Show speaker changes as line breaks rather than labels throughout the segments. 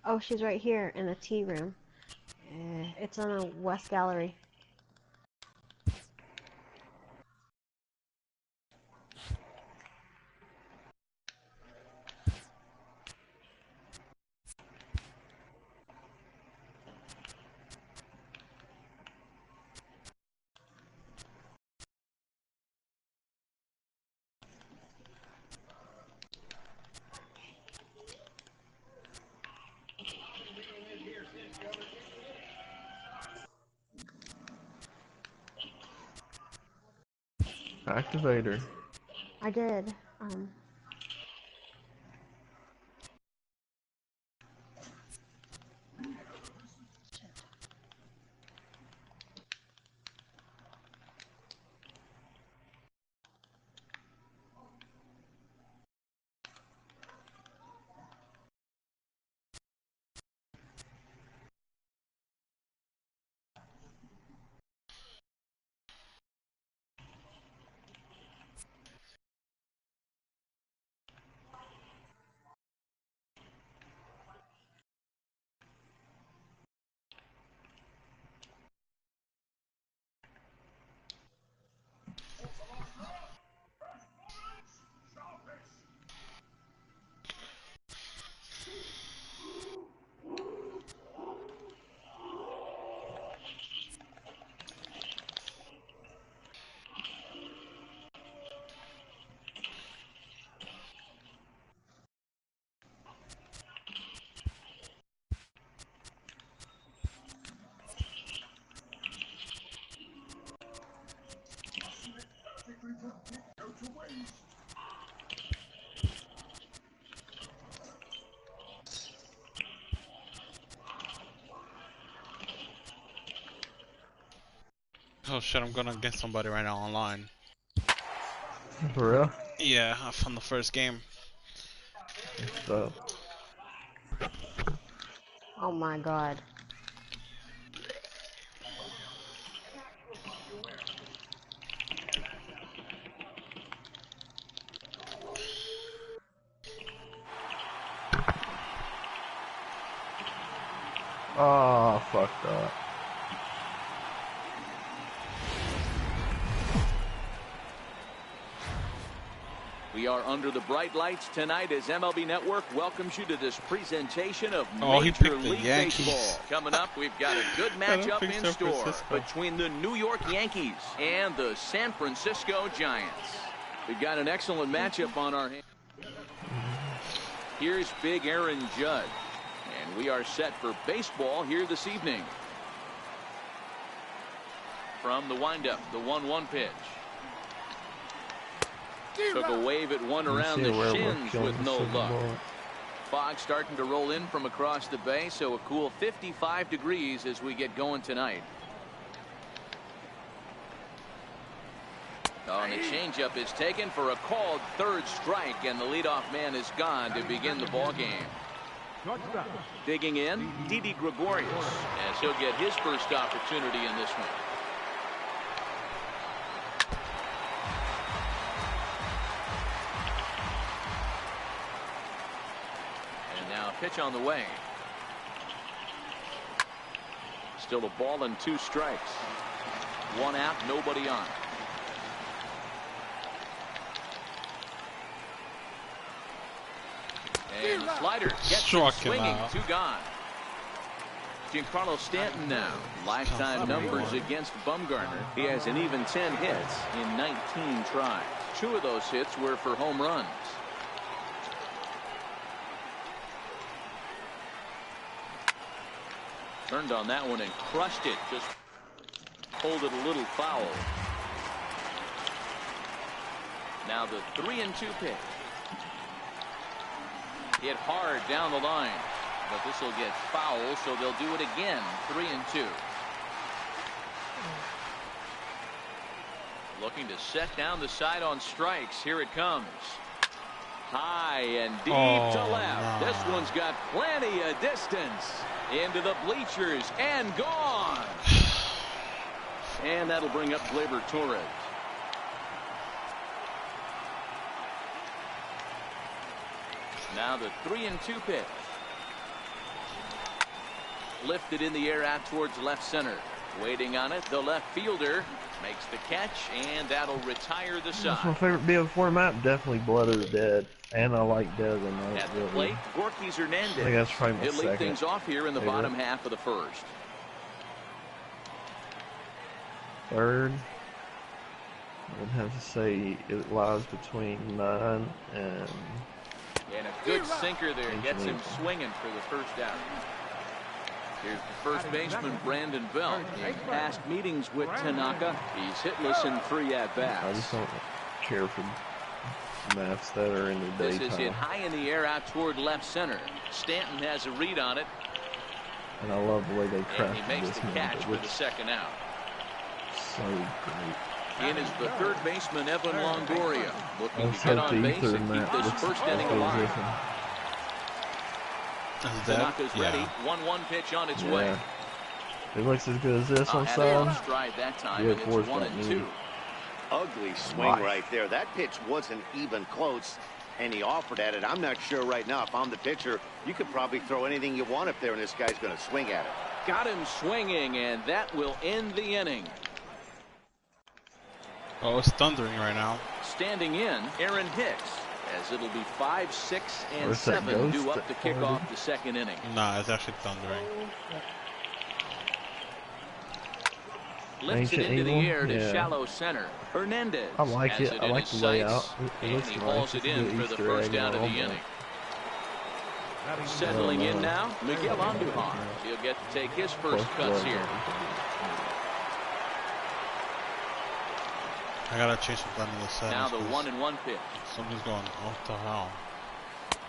Oh, she's right here in the tea room. It's on the west gallery.
Activator.
I did.
Oh shit, I'm gonna get somebody right now online.
For real?
Yeah, I found the first game.
So.
Oh my god.
Oh, fuck that.
We are under the bright lights tonight as MLB Network welcomes you to this presentation of
he
Major
picked the
League
Yankees.
Baseball. Coming up, we've got a good matchup in store between the New York Yankees and the San Francisco Giants. We've got an excellent matchup on our hands. Here's Big Aaron Judge, and we are set for baseball here this evening. From the windup, the 1-1 pitch. Took a wave at one around the shins with no luck. Fog starting to roll in from across the bay, so a cool 55 degrees as we get going tonight. Oh, and the changeup is taken for a called third strike, and the leadoff man is gone to begin the ball game. Digging in, Didi Gregorius, as he'll get his first opportunity in this one. Pitch on the way. Still a ball and 2 strikes. 1 out, nobody on. And the slider gets him swinging. 2 gone. Giancarlo Stanton now. Lifetime numbers against Bumgarner. He has an even 10 hits in 19 tries. 2 of those hits were for home runs. Turned on that one and crushed it. Just pulled it a little foul. Now the 3-2 pitch. Hit hard down the line. But this will get foul, so they'll do it again. 3-2. Looking to set down the side on strikes. Here it comes. High and deep to left. No. This one's got plenty of distance. Into the bleachers and gone. And that'll bring up Gleyber Torres. Now the 3-2 pitch. Lifted in the air out towards left center. Waiting on it, the left fielder makes the catch, and that'll retire the
That's my
side.
favorite BO4 map. Definitely Blood of the Dead. And I like Dead of the Night.
At the plate, Gorky's Hernandez.
I think that's probably my
He'll lead
second
things off here in the
favorite.
bottom half of the first.
Third, I would have to say it lies between 9 and...
And a good sinker there gets him swinging for the first out. Here's the first baseman, Brandon Bell. In past meetings with Tanaka, he's hitless in 3
I
at-bats.
just don't care for maps that are in the
This
daytime.
is hit high in the air out toward left center. Stanton has a read on it,
And I love the way they
and
crafted
he makes
this
the
map.
catch
It
for the
looks
second out.
so great.
In is the third baseman, Evan Longoria, looking
Let's
to get
hope
on
the
base
third
and keep
map
this
looks
first
as
inning
good as
alive.
this one.
Tanaka's ready. 1-1 pitch on its way.
Yeah. It looks as good as this one,
Had it on
son.
stride that time,
Yeah,
and it's
four's
1-2.
Ugly swing
Nice.
right there. That pitch wasn't even close, and he offered at it. I'm not sure right now if I'm the pitcher. You could probably throw anything you want up there, and this guy's going to swing at it.
Got him swinging, and that will end the inning.
Oh, it's thundering right now.
Standing in, Aaron Hicks, as it'll be 5, 6, and
Where's that
7
ghost
due up
that
to kick
farted?
off the second inning.
Nah, it's actually thundering.
Lifts it
Ancient
into the
Evil?
air to
Yeah.
shallow center. Hernandez.
I like
has
it. I
in
like
his
the layout.
sights,
It
and
looks
he
nice.
hauls
It's
it
a
in
good
for the
Easter
first
egg
out of the
and all
inning.
that.
Settling in now, Miguel Andujar. He'll get to take his first cuts here.
I gotta change the button in the settings.
Now the
'cause
1-1 pitch
Something's going, what the hell?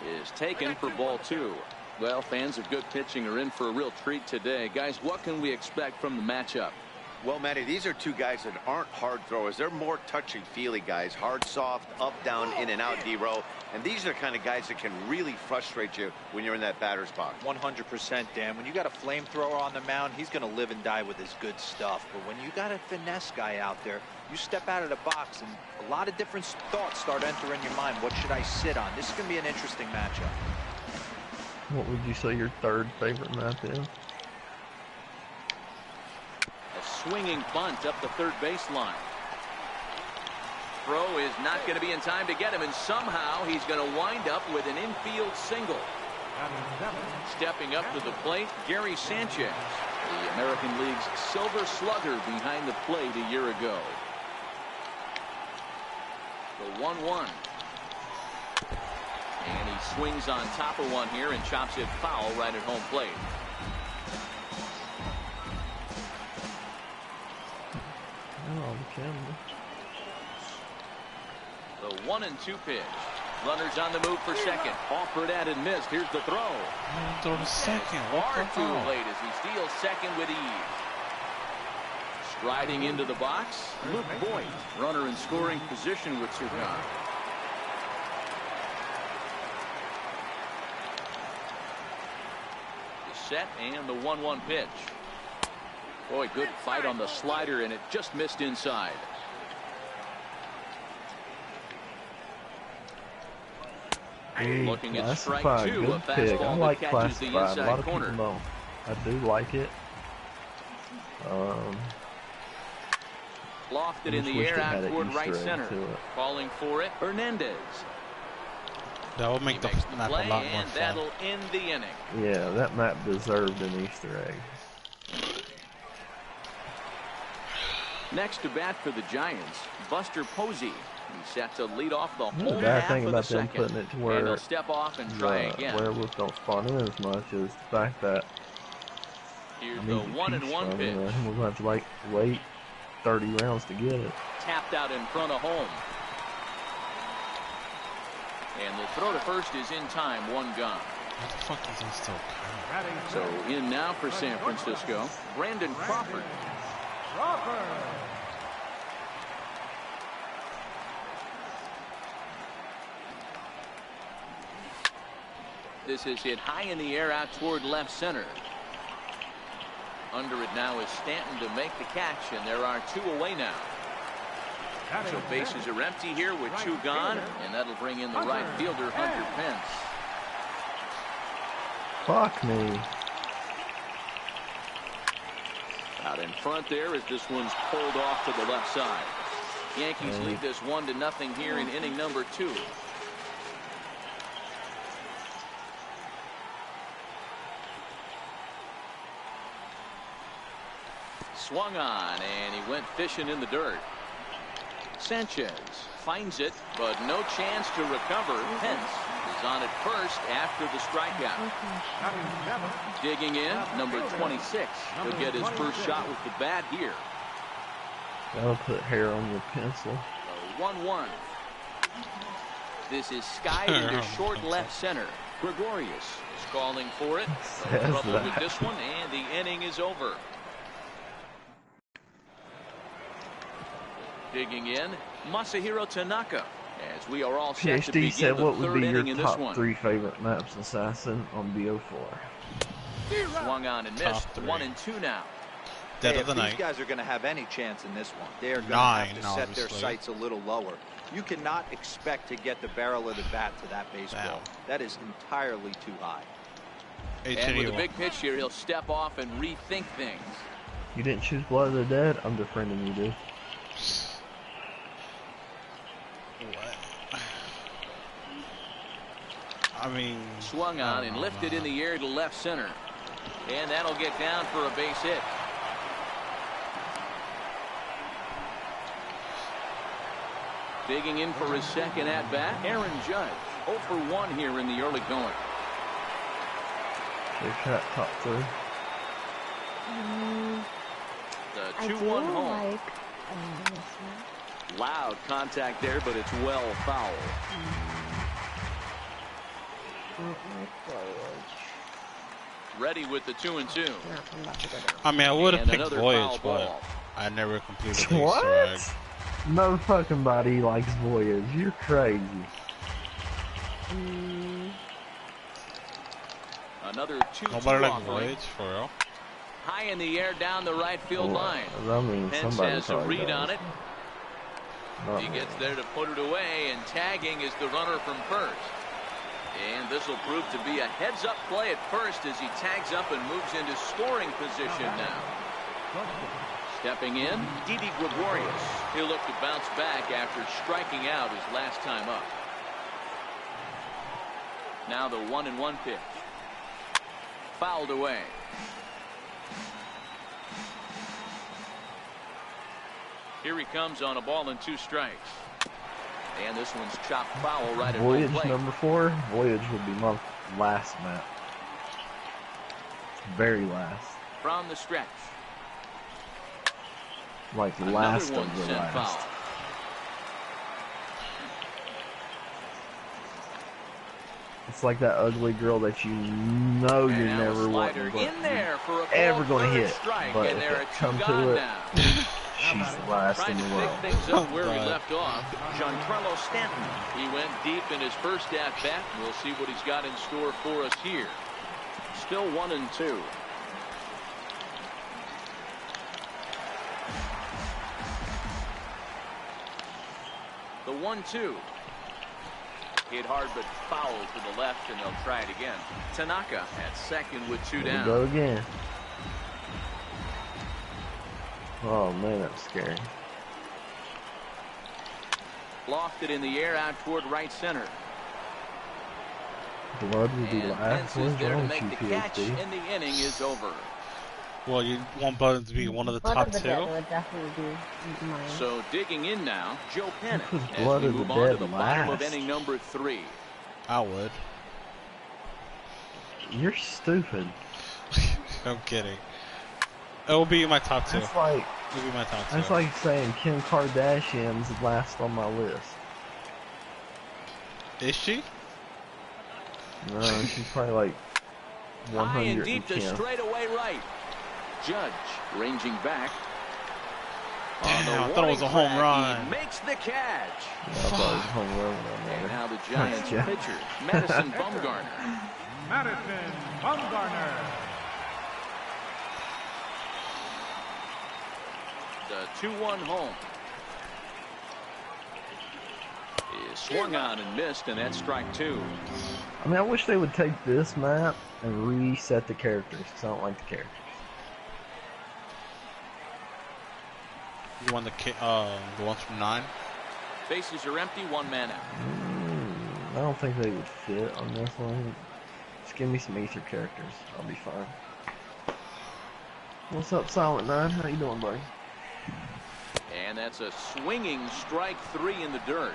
is taken for ball 2. Well, fans of good pitching are in for a real treat today. Guys, what can we expect from the matchup?
Well, Matty, these are two guys that aren't hard throwers. They're more touchy-feely guys. Hard, soft, up, down, in and out, D-row. And these are the kind of guys that can really frustrate you when you're in that batter's box.
100%, Dan. When you got a flamethrower on the mound, he's going to live and die with his good stuff. But when you got a finesse guy out there, you step out of the box and a lot of different thoughts start entering your mind. What should I sit on? This is going to be an interesting matchup.
What would you say your third favorite map is?
A swinging bunt up the third baseline. Throw is not going to be in time to get him, and somehow he's going to wind up with an infield single. Stepping up to the plate, Gary Sanchez, the American League's Silver Slugger, behind the plate a year ago. The 1-1. And he swings on top of one here and chops it foul right at home plate.
Oh, the camera.
The 1-2 pitch. Runners on the move for second. Offered at and missed. Here's the throw.
Throw to second. What
Far
the
too
hell?
late as he steals second with ease. Striding into the box, Luke Boyd. Runner in scoring position with Sugan. The set and the 1-1 pitch. Boy, good fight on the slider, and it just missed inside. Looking at strike
Classified,
2, a
good pick. I
fastball
like
that catches the
Classified. A lot
inside
of
corner.
people don't. I do like it.
Lofted
I
in
just
the
wished
air
it
out
had an
toward
Easter
right
egg
center.
to it.
Calling for it, Hernandez.
That would make
He
the
makes the
map
play,
a lot more
and
fun.
that'll end the inning.
Yeah, that map deserved an Easter egg.
Next to bat for the Giants, Buster Posey. He's set to lead off the
The
whole
bad
half
thing
of the
about them
second.
putting it to
And
where
he'll step off and try
the
again.
werewolves don't spawn in as much is the fact that
Here's
I
the
need the
1-1
piece
pitch.
from it. We're going to have to like wait 30 rounds to get it.
Tapped out in front of home. And the throw to first is in time, one gone.
What the fuck is this still count?
So in now for San Francisco, Brandon Crawford. This is hit high in the air out toward left center. Under it now is Stanton to make the catch, and there are 2 away now. So bases are empty here with 2 gone, and that'll bring in the right fielder, Hunter Pence.
Fuck me.
Out in front there as this one's pulled off to the left side. Yankees lead this 1-0 here in inning number 2. Swung on, and he went fishing in the dirt. Sanchez finds it, but no chance to recover. Pence is on at first after the strikeout. Digging in, number 26. He'll get his first shot with the bat here.
That'll put hair on your pencil.
1-1. This is skied into short left center. Gregorius is calling for it. No trouble with this one, and the inning is over. Digging in, Masahiro Tanaka, as we are all set to begin
said, what would be your top
one.
3 favorite maps, Assassin, on BO4?
Swung on and missed. 1-2 now.
Dead of the night.
These guys are going to have any chance in this one, they are going to have to set their sights a little lower. You cannot expect to get the barrel of the bat to that baseball. That is entirely too high.
And with a big pitch here, he'll step off and rethink things.
You didn't choose Blood of the Dead? I'm defriending you, dude.
What? I mean,
swung on and lifted in the air to left center, and that'll get down for a base hit. Digging in for his second at bat, Aaron Judge. 0 for 1 here in the early going.
Big cat top 3.
The 2-1 home.
Like,
loud contact there, but it's well foul. Ready with the 2-2.
I mean, I would have picked Voyage, but I never completed the
What?
Easter egg.
No fucking body likes Voyage. You're crazy.
Another 2-2
Nobody likes
offering.
Voyage, for real.
High in the air down the right field line.
I mean,
Pence has a read on it.
Not
He
me.
gets there to put it away, and tagging is the runner from first. And this will prove to be a heads-up play at first as he tags up and moves into scoring position now. Stepping in, Didi Gregorius. He'll look to bounce back after striking out his last time up. Now the 1-1 pitch. Fouled away. Here he comes on a ball and 2 strikes. And this one's chopped foul right at
Voyage
home plate.
number 4. Voyage would be my last map. Very last.
From the stretch.
Like
Another
last
one
of the
sent
last.
foul.
It's like that ugly girl that you know you're
And now a
never
slider
wanting,
in there for a
ever
going to
hit.
strike,
But
and
if
there
it
are
come
2
to
gone
it,
now.
she's last
Trying
in
to
the world.
pick things up where he
God.
left off. Giancarlo Stanton. He went deep in his first at bat. We'll see what he's got in store for us here. Still 1-2. The 1-2. Hit hard but foul to the left, and they'll try it again. Tanaka at second with 2
Here we
down.
go again. Oh man, that's scary.
Lofted in the air out toward right center.
Blood would be
And
last.
Pence is
What's
there to
wrong with
make
you,
the catch,
PhD?
and the inning is over.
Well, you want Blood to be one of the top 2?
would definitely be mine.
So digging in now, Joe Pennant,
Who's
as
Blood
we
of the
move on to
Dead
the bottom of
last?
inning number 3.
I would.
You're stupid.
I'm kidding. It will be my top 2.
That's like
It will be my top 2.
that's like saying Kim Kardashian's last on my list.
Is she?
No, she's probably like
High and
100
deep to
and Kim.
straightaway right. Judge ranging back.
Damn,
On
I
the
thought it was a
warning
home
track,
run.
He makes the catch.
Yeah, I thought it was a home run when I
And
met
now
her.
the Giants
Nice,
pitcher, Madison Bumgarner.
Madison Bumgarner.
The 2-1 home. Is swung on and missed, and that's strike 2.
I mean, I wish they would take this map and reset the characters, because I don't like the characters.
You want the ones from 9?
Bases are empty, one man out.
I don't think they would fit on this one. Just give me some ether characters. I'll be fine. What's up, Silent 9? How you doing, buddy?
And that's a swinging strike 3 in the dirt.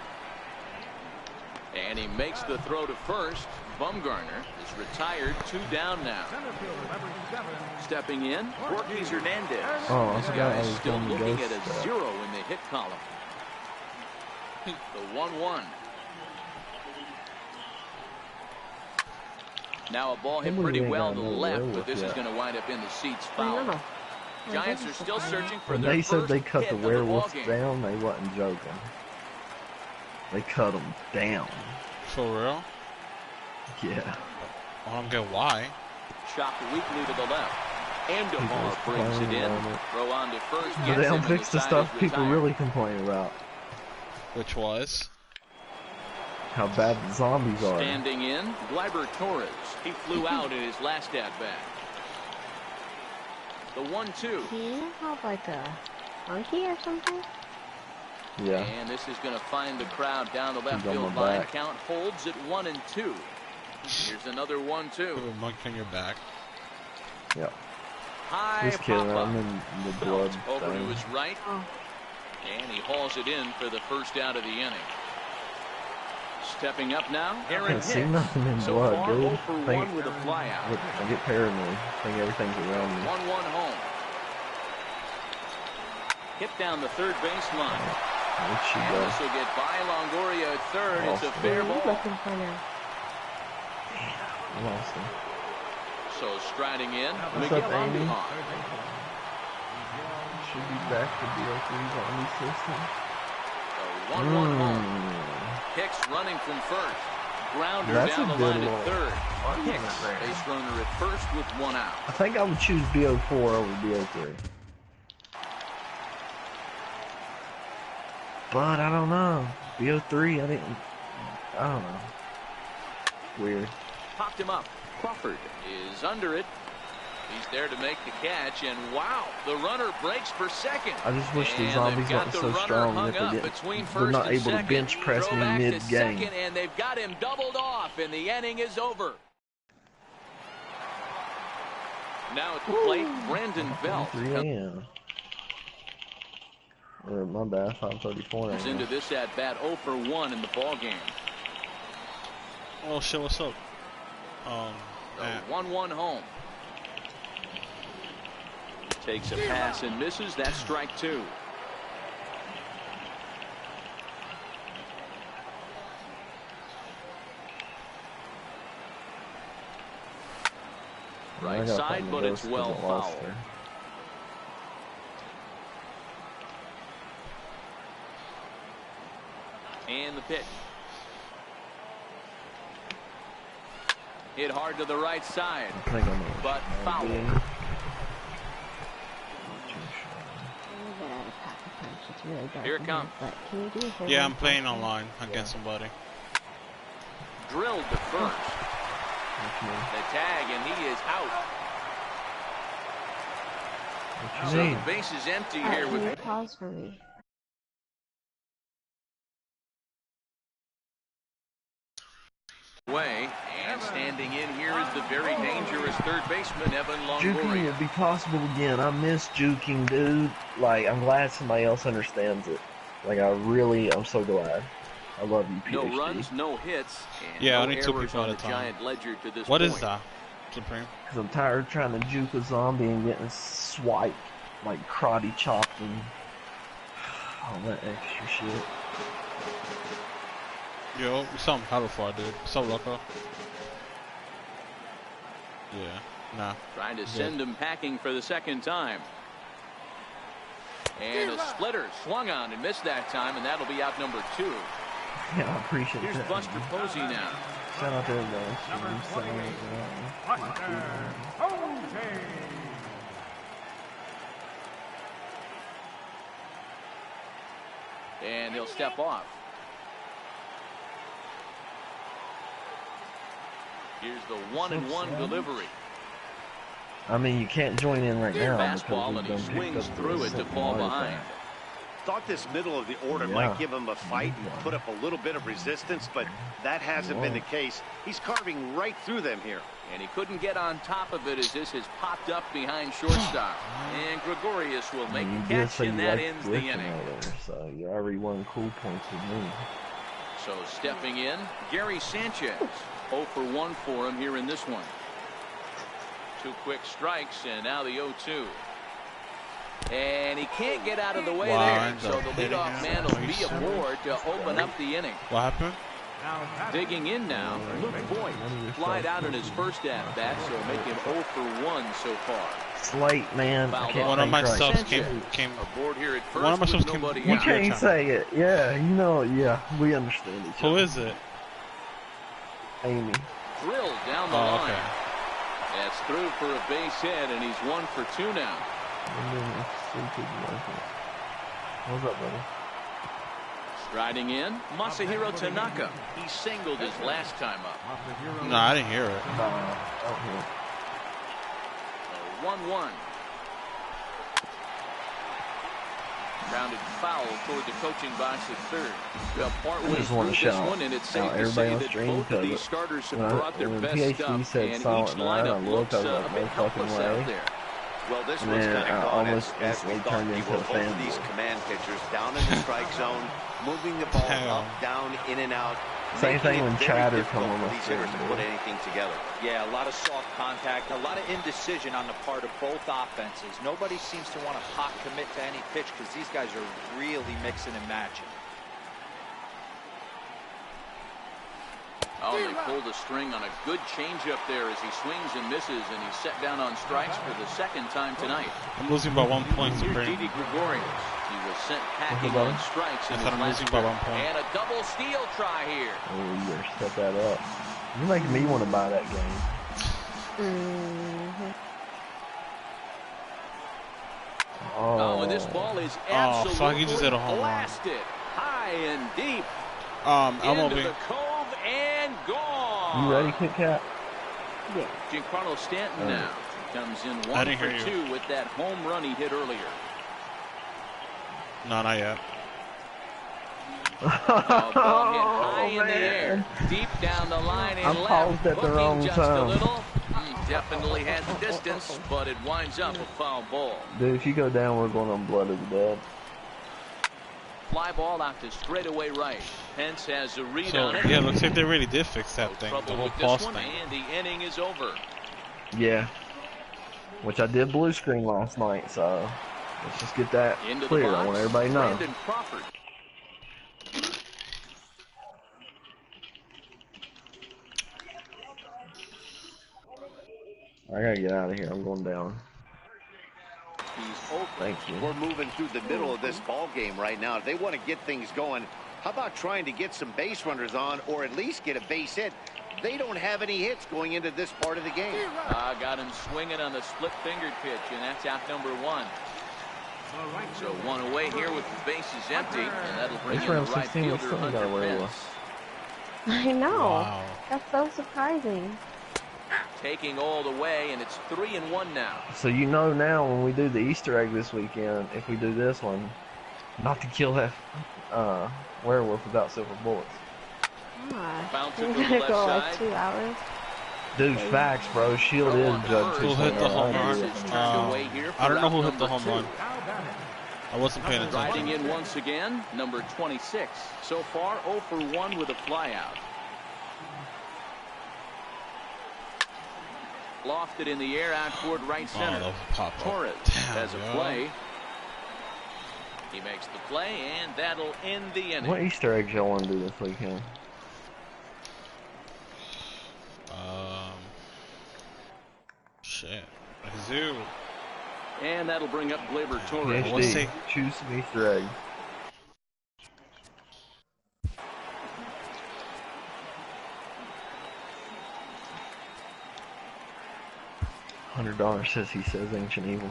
And he makes the throw to first. Bumgarner is retired, 2 down now. Stepping in, Ortiz Hernandez.
Oh,
This guy is still looking at a 0 in the hit column. The 1-1. Now a ball hit pretty well to the left, but this is going to wind up in the seats foul. Giants are still searching for their first hit of the ball game.
They said they cut the werewolves down. They wasn't joking. They cut them down.
For real?
Yeah.
I don't get why.
Chopped weakly to the left. Andahar brings it in. Throw on to first.
But they don't fix the stuff people really complain about.
Which was?
How bad the zombies are.
Standing in, Gleyber Torres. He flew out in his last at-bat. The 1-2.
Do you have like a monkey or something?
Yeah.
And this is going to find the crowd down the left field line. Count holds at 1-2. Here's another 1-2.
Put a monkey on your back.
Yeah.
High
Just kidding.
pop-up.
I'm in the blood.
Over to
thing.
his right. And he hauls it in for the first out of the inning. Stepping up now,
I
Aaron
can't see
Hicks.
nothing in
So
blood,
far,
dude.
0 for 1 with a flyout.
I get paranoid. I think everything's around me.
1-1 home. Hit down the third baseline.
Where'd she
And
go?
this will get by Longoria at third. It's a fair
What are you
ball.
looking for now?
I lost him.
So striding in,
What's
Miguel
up, Amy?
Andújar.
Should be back to BO3's on the system.
The 1-1 home. Hicks running from first. Grounder
That's
down
a
the
good
line at
one.
third.
Argument
Hicks,
there.
base runner at first with 1 out.
I think I would choose BO4 over BO3. But I don't know. BO3, I don't know. Weird.
Popped him up. Crawford is under it. He's there to make the catch, and wow, the runner breaks for second.
I just wish the
And
zombies
they've got
weren't
the
so
runner
strong
hung
that
up
they didn't.
between
They're
first
not
and
able to
second.
bench press
Throw
me
back to
mid-game.
second, and they've got him doubled off, and the inning is over. Now at the plate, Brandon Belt
3 a.m. Or my bad, 5:34
comes
now.
into this at bat 0 for 1 in the ball game.
Oh shit, what's up?
The 1-1 home. Takes a pass and misses. That's strike 2. Right side, but it's well fouled. And the pitch. Hit hard to the right side, but foul. Here it comes.
Yeah, I'm playing online against somebody.
Drilled to first. The tag, and he is out. So the base is empty here with.
Pause for me.
Way, and standing in here is the very dangerous third baseman, Evan
Juking
Longoria.
will be possible again. I miss juking, dude. Like, I'm glad somebody else understands it. Like, I'm so glad. I love you, PhD.
No runs, no hits, and
Yeah,
no
only 2
errors
people
on
at
the
a time.
giant ledger to this
What
point.
is that, Supreme?
Because I'm tired of trying to juke a zombie and getting swiped, like karate chopped and all that extra shit.
Yo, you saw him paddle far, dude. What's up, Rocco? Yeah, nah.
Trying to send him packing for the second time. And a splitter swung on and missed that time, and that'll be out number 2.
Yeah, I appreciate
Here's
that.
Buster Posey now.
Shout out to everybody.
Buster Posey.
And he'll step off. Here's the 1-1 delivery.
I mean, you can't join in right now.
Fastball, and he swings through it to fall behind.
thought this middle of the order might give him a fight and put up a little bit of resistance, but that hasn't been the case. He's carving right through them here.
And he couldn't get on top of it as this has popped up behind shortstop. And Gregorius will make a catch, and that ends the inning.
So you already won cool points with me.
So stepping in, Gary Sanchez. 0 for 1 for him here in this one. 2 quick strikes, and now the 0-2. And he can't get out of the way there. So the leadoff man will be aboard to open up the inning.
What happened?
Digging in now, Luke Voigt flied out in his first at-bat, so make him 0 for 1 so far.
Slate, man.
One of my subs came
aboard here at first.
One of my subs came.
You can't say it. Yeah, you know. Yeah, we understand each other.
Who is it?
Amy.
Drilled down the line. Okay. That's through for a base hit, and he's 1 for 2 now.
What's up, buddy?
Striding in, Masahiro Tanaka. He singled his last time up.
No, I didn't hear it.
No, I don't hear it.
1-1. Grounded foul toward the coaching box at third. Well, partway through this one, and it's safe to say that both of these starters have brought their best stuff, and each lineup looks a bit helpless out there.
Well, this one's kind of gone as we thought. He will hold these command pitchers down in the strike zone, moving the ball up, down, in and out.
Same thing when Chatter come on the
these hitters to put anything together.
Yeah, a lot of soft contact, a lot of indecision on the part of both offenses. Nobody seems to want to hot commit to any pitch because these guys are really mixing and matching.
Oh, they pulled a string on a good changeup there as he swings and misses, and he's set down on strikes for the second time tonight.
I'm losing by 1 point.
Here's Didi Gregorius. He was sent packing on strikes in his last
by 1 point.
And a double steal try here.
Oh, you better set that up. You're making me want to buy that game.
Oh, and this ball is absolutely
just hit a home run.
blasted high and deep.
MLB.
Into the cove and gone.
You ready, Kit Kat?
Yeah.
Giancarlo Stanton now comes in 1 for 2 with that home run he hit earlier.
No, not yet.
Ball hit high in the air, deep down the line and left.
Paused at the wrong
just
time.
a little. Definitely had the distance, but it winds up a foul ball.
Dude, if you go down, we're going on blood of the dead.
Fly ball out to straightaway right. Pence has a read on it.
Yeah, looks like they really did fix that thing. The whole pulse thing.
And the inning is over.
Yeah. Which I did blue screen last night, so let's just get that clear. I want everybody to know. I gotta get out of here. I'm going down.
He's open.
Thank you.
We're moving through the middle of this ball game right now. If they want to get things going, how about trying to get some base runners on, or at least get a base hit? They don't have any hits going into this part of the game.
Got him swinging on the split-fingered pitch, and that's out number 1. So 1 away here with the bases empty, and that'll bring in the right fielder Hunter Pence.
I know.
Wow.
That's so surprising.
Taking all the way, and it's 3-1 now.
So you know now when we do the Easter egg this weekend, if we do this one, not to kill that werewolf without silver bullets.
Bounce
You're
it to the
gonna
left
go
side.
like 2 hours.
Dude, facts, bro. Shield is judged.
Who hit the home run? I don't know who hit the home run. I wasn't paying attention.
Riding in once again, number 26. So far, 0 for 1 with a flyout. Lofted in the air out toward right center. Torres has a play. He makes the play, and that'll end the inning.
What Easter eggs y'all want to do this weekend?
Shit. Zoo.
And that'll bring up Gleyber Torres.
PhD, choose some Easter eggs. $100 says he says Ancient Evil.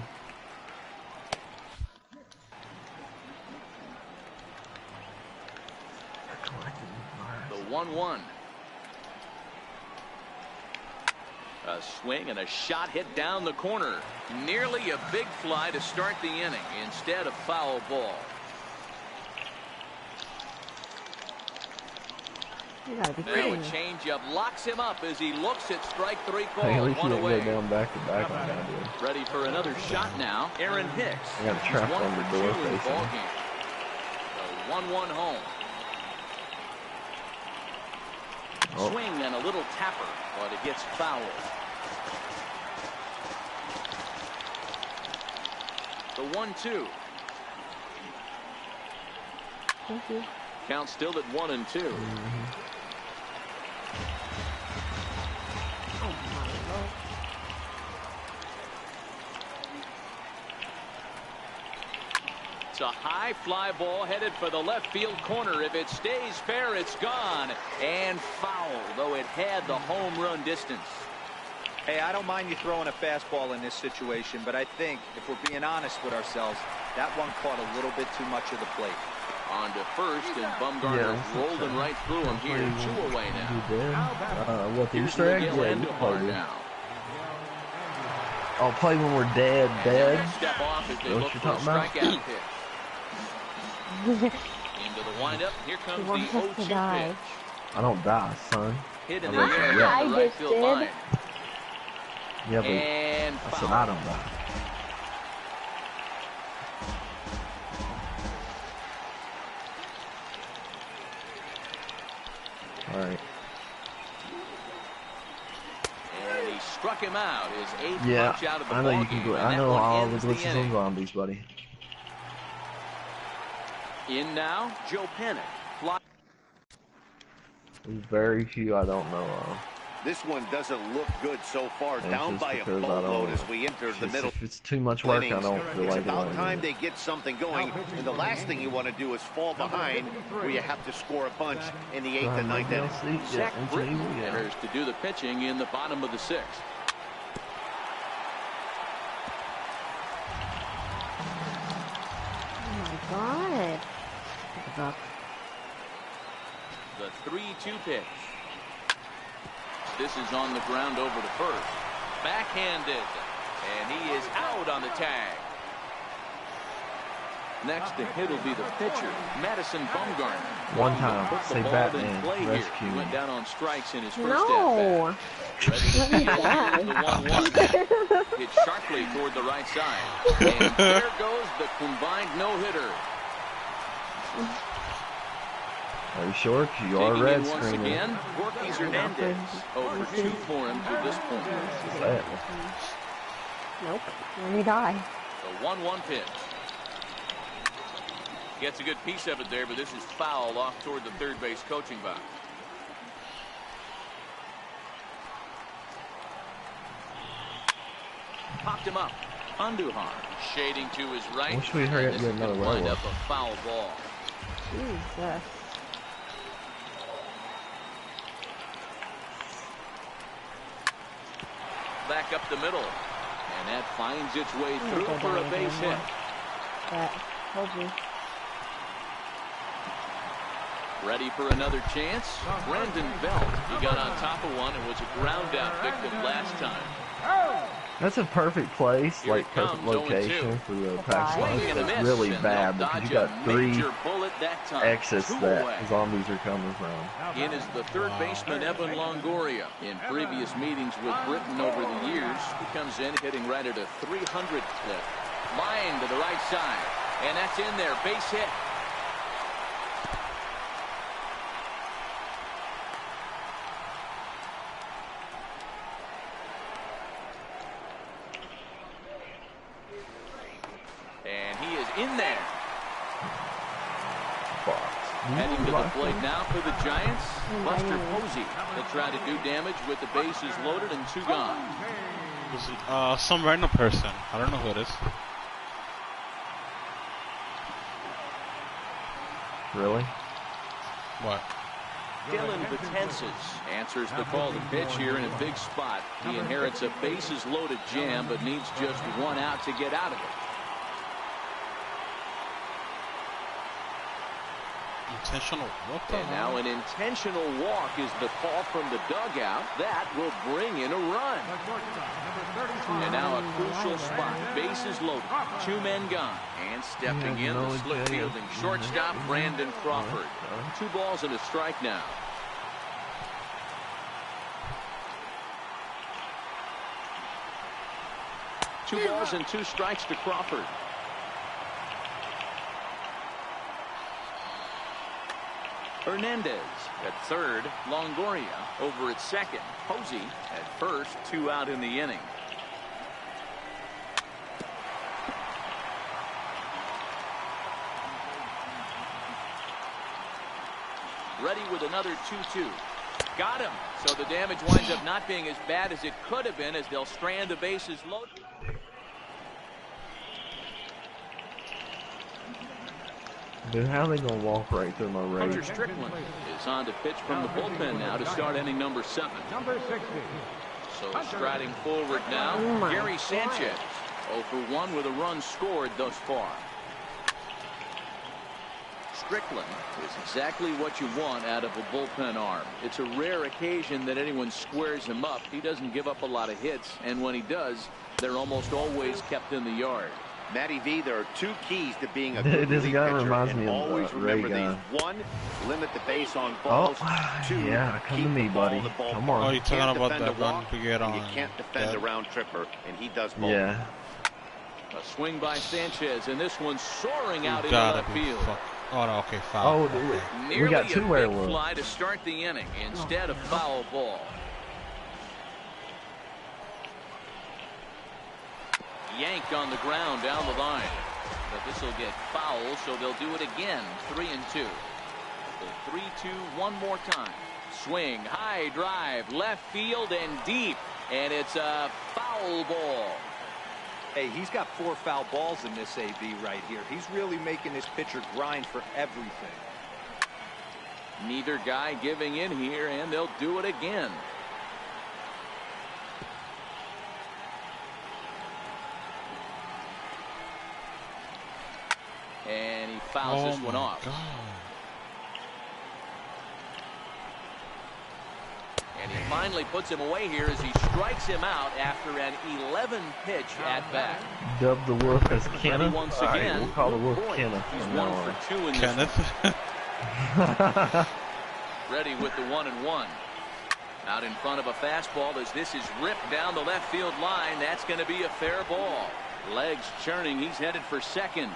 The 1-1. A swing and a shot hit down the corner. Nearly a big fly to start the inning. Instead, a foul ball.
You gotta be
Now
kidding
a
me.
changeup locks him up as he looks at strike 3
Hey, at
called.
least you
One
didn't
away.
go down back to back like I did.
Ready for another shot now. Aaron Hicks.
I got a
He's
trap
1
on
for
the
2
door
in the
facing.
ball game. The 1-1 home.
Oh.
Swing and a little tapper, but it gets fouled. The 1-2.
Thank you.
Count still at 1-2.
Oh my lord.
It's a high fly ball headed for the left field corner. If it stays fair, it's gone and foul, though it had the home run distance.
Hey, I don't mind you throwing a fastball in this situation, but I think if we're being honest with ourselves, that one caught a little bit too much of the plate.
On to first, and Bumgarner rolling right through him here. 2 away now.
You did? What, the
Here's
Easter egg?
Miguel
Yeah, you
Andujar
played it.
now.
I'll play when we're dead.
Step off as they
What
look
you
for a
talking about?
strikeout pitch. Into the windup. Here comes
He wants
the
us
0-2
to die.
pitch.
I don't die, son.
Hit in
I
the
let you
air
go.
down the
I
right
just
field
did.
line.
Yeah, but
And
I said
foul.
I don't die. All right.
And he struck him out. His 8th
Yeah,
punch out of the
I know
ball
you can
game,
do it.
and
I
that
know
one
all the
ends
glitches
inning.
on zombies, buddy.
In now, Joe Pennick. Fly.
There's very few I don't know of.
This one doesn't look good so far.
It's
Down
just
by a
because I
boatload
don't-
as we enter the middle.
If it's too much work, I
innings.
don't feel
It's
like
about
it.
time they get something going, and the last thing you want to do is fall behind where you have to score a bunch in the 8th and 9th inning.
Zach Britton enters to do the pitching in the bottom of the 6th.
Oh my god. Give up.
The 3-2 pitch. This is on the ground over to first. Backhanded. And he is out on the tag. Next to hit will be the pitcher, Madison Bumgarner.
One time,
Put the
say
ball
Batman,
in play here.
rescue
He went
me.
down on strikes in his first
No.
at-bat. Ready to
Let me
deal
die.
here, the 1-1. Hit sharply toward the right side. And there goes the combined no-hitter.
Are you sure? 'Cause you are
Digging
red
in once
screening.
again, Jorge Hernandez. Over 2 for him to this point.
That.
Nope. Let me die.
The 1-1 pitch. Gets a good piece of it there, but this is foul off toward the third base coaching box. Popped him up. Andujar shading to his right.
Wish we'd hurry up
This
and get
is gonna
another
wind
werewolf.
up a foul ball.
Jesus.
Back up the middle. And that finds its way through for a base hit.
That told you.
Ready for another chance? Brandon Belt. He got on top of one and was a ground out victim last time.
That's a perfect place,
Here
like
it
perfect
comes, 0-2.
location for the pack
Swing
lines.
and a
That's
miss,
really
and
bad
they'll
because you
dodge
got
a
3
major bullet that time.
exits
2
that
away.
zombies are coming from.
In is the third baseman, Evan Longoria. In previous meetings with Britton over the years, he comes in hitting right at a 300 clip. Line to the right side. And that's in there. Base hit. And he is in there. Heading to the plate now for the Giants, Buster Posey. They'll try to do damage with the bases loaded and 2 gone.
Some random person. I don't know who it is.
Really?
What?
Dylan Betances answers the call to pitch here in a big spot. He inherits a bases loaded jam, but needs just 1 out to get out of it.
Intentional. What the
And now an intentional walk is the call from the dugout. That will bring in a run. And now a crucial spot. Bases loaded. 2 men gone. And stepping in, the slick fielding shortstop, Brandon Crawford. 2 balls and a strike now. 2 balls and 2 strikes to Crawford. Hernandez at third. Longoria over at second. Posey at first. 2 out in the inning. Ready with another 2-2. Got him. So the damage winds up not being as bad as it could have been, as they'll strand the bases loaded.
Dude, how are they gonna walk right through my
Hunter
range?
Strickland is on to pitch from the bullpen now to start inning number 7.
Number 60.
So striding forward now, Gary Sanchez. 0 for 1 with a run scored thus far. Strickland is exactly what you want out of a bullpen arm. It's a rare occasion that anyone squares him up. He doesn't give up a lot of hits, and when he does, they're almost always kept in the yard.
Matty V, there are 2 keys to being a good
This
relief
guy
pitcher,
reminds
and
me of
always remember
Ray
these. 1, limit the base on balls. 2,
yeah, come to me, buddy. Come on.
Oh, you're talking about
defend
that
a
one
walk,
to get on.
You can't defend a round tripper, and he does both.
Yeah.
A swing by Sanchez, and this one's soaring out into
Gotta
left
be
field.
Oh, no, okay, foul.
Oh, dude.
Nearly
We got 2
a big
werewolves.
fly to start the inning instead of foul ball. Yanked on the ground down the line. But this will get foul, so they'll do it again. 3-2. The 3-2 one more time. Swing, high drive, left field and deep. And it's a foul ball.
Hey, he's got 4 foul balls in this AB right here. He's really making this pitcher grind for everything.
Neither guy giving in here, and they'll do it again. And he fouls this one off.
God.
And he finally puts him away here as he strikes him out after an 11 pitch at bat.
Dub the wolf as
Ready
Kenneth.
once
All right,
again.
we'll call the wolf
Boy,
Kenneth.
he's
from
1
now on.
for 2 in this.
Kenneth.
Ready with the 1-1. Out in front of a fastball as this is ripped down the left field line. That's going to be a fair ball. Legs churning. He's headed for second.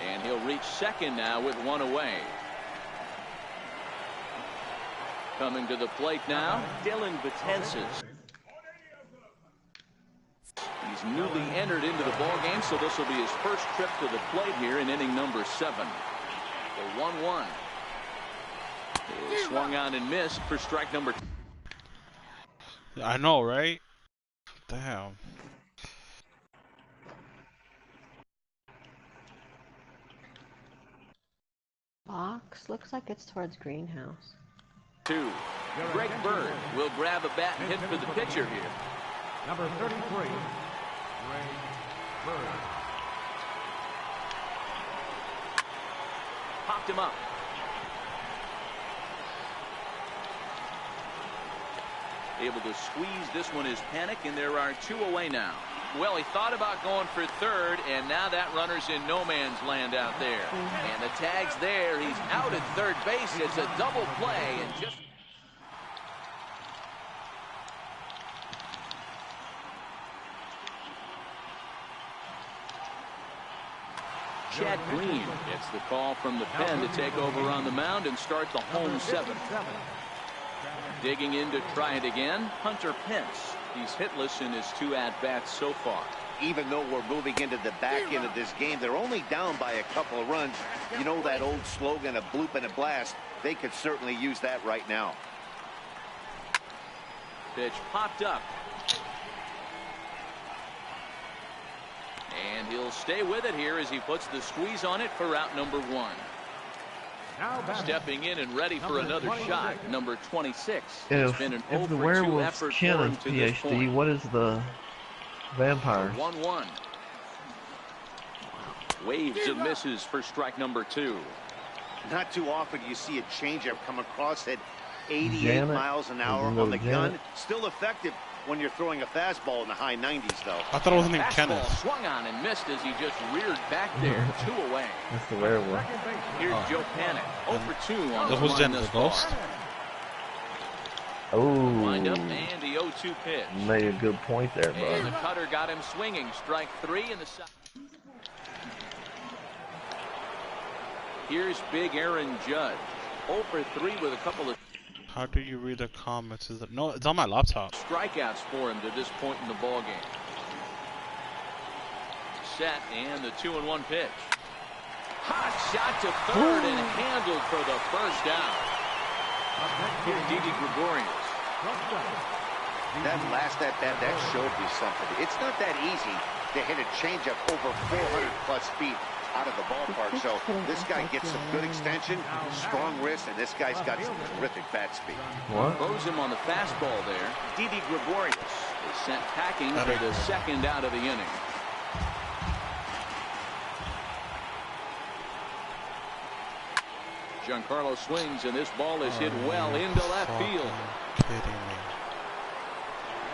And he'll reach second now with 1 away. Coming to the plate now, Dylan Betances. He's newly entered into the ball game, so this will be his first trip to the plate here in inning number 7. The 1-1. Swung on and missed for strike number 2.
I know, right? Damn.
Box looks like it's towards greenhouse.
2. Greg Bird will grab a bat and hit for the pitcher here.
Number 33. Greg Bird.
Popped him up. Able to squeeze this one is Panic, and there are 2 away now. Well, he thought about going for third, and now that runner's in no man's land out there. And the tag's there. He's out at third base. It's a double play, and just... Chad Green gets the call from the pen to take over on the mound and start the home 7th. Digging in to try it again, Hunter Pence. He's hitless in his 2 at-bats so far.
Even though we're moving into the back end of this game, they're only down by a couple of runs. You know that old slogan, a bloop and a blast? They could certainly use that right now.
Pitch popped up. And he'll stay with it here as he puts the squeeze on it for out number 1. Stepping in and ready for another shot, number 26. It's been an 0
if the
for 2
werewolf's
effort for
Kenneth,
him to this
PhD,
point.
what is the vampire?
1-1. Waves of misses for strike number 2.
Not too often you see a changeup come across at 88
Janet,
miles an hour
little
on the
Janet.
gun. Still effective when you're throwing a fastball in the high 90s, though.
I thought it wasn't even
Fastball
Kenneth.
swung on and missed as he just reared back there. 2 away.
That's the werewolf.
Here's Joe Panic. 0 for 2 on
That
the
was
line
Jennifer
thus far.
Ghost.
Oh,
Wind up and the 0-2 pitch.
made a good point there, bud.
And the cutter got him swinging. Strike 3 in the side. Here's big Aaron Judge. 0 for 3 with a couple of.
How do you read the comments? Is it no? It's on my laptop.
Strikeouts for him to this point in the ball game. Set and the 2-1 pitch. Hot shot to third and handled for the first down. Here's Didi Gregorius.
That last at bat, that showed me something. It's not that easy to hit a changeup over 400+ feet out of the ballpark. So this guy gets some good extension, strong wrist, and this guy's got some terrific bat speed.
What?
Throws him on the fastball there. Didi Gregorius is sent packing for the second out of the inning. Giancarlo swings, and this ball is hit well into left field.
Kidding me.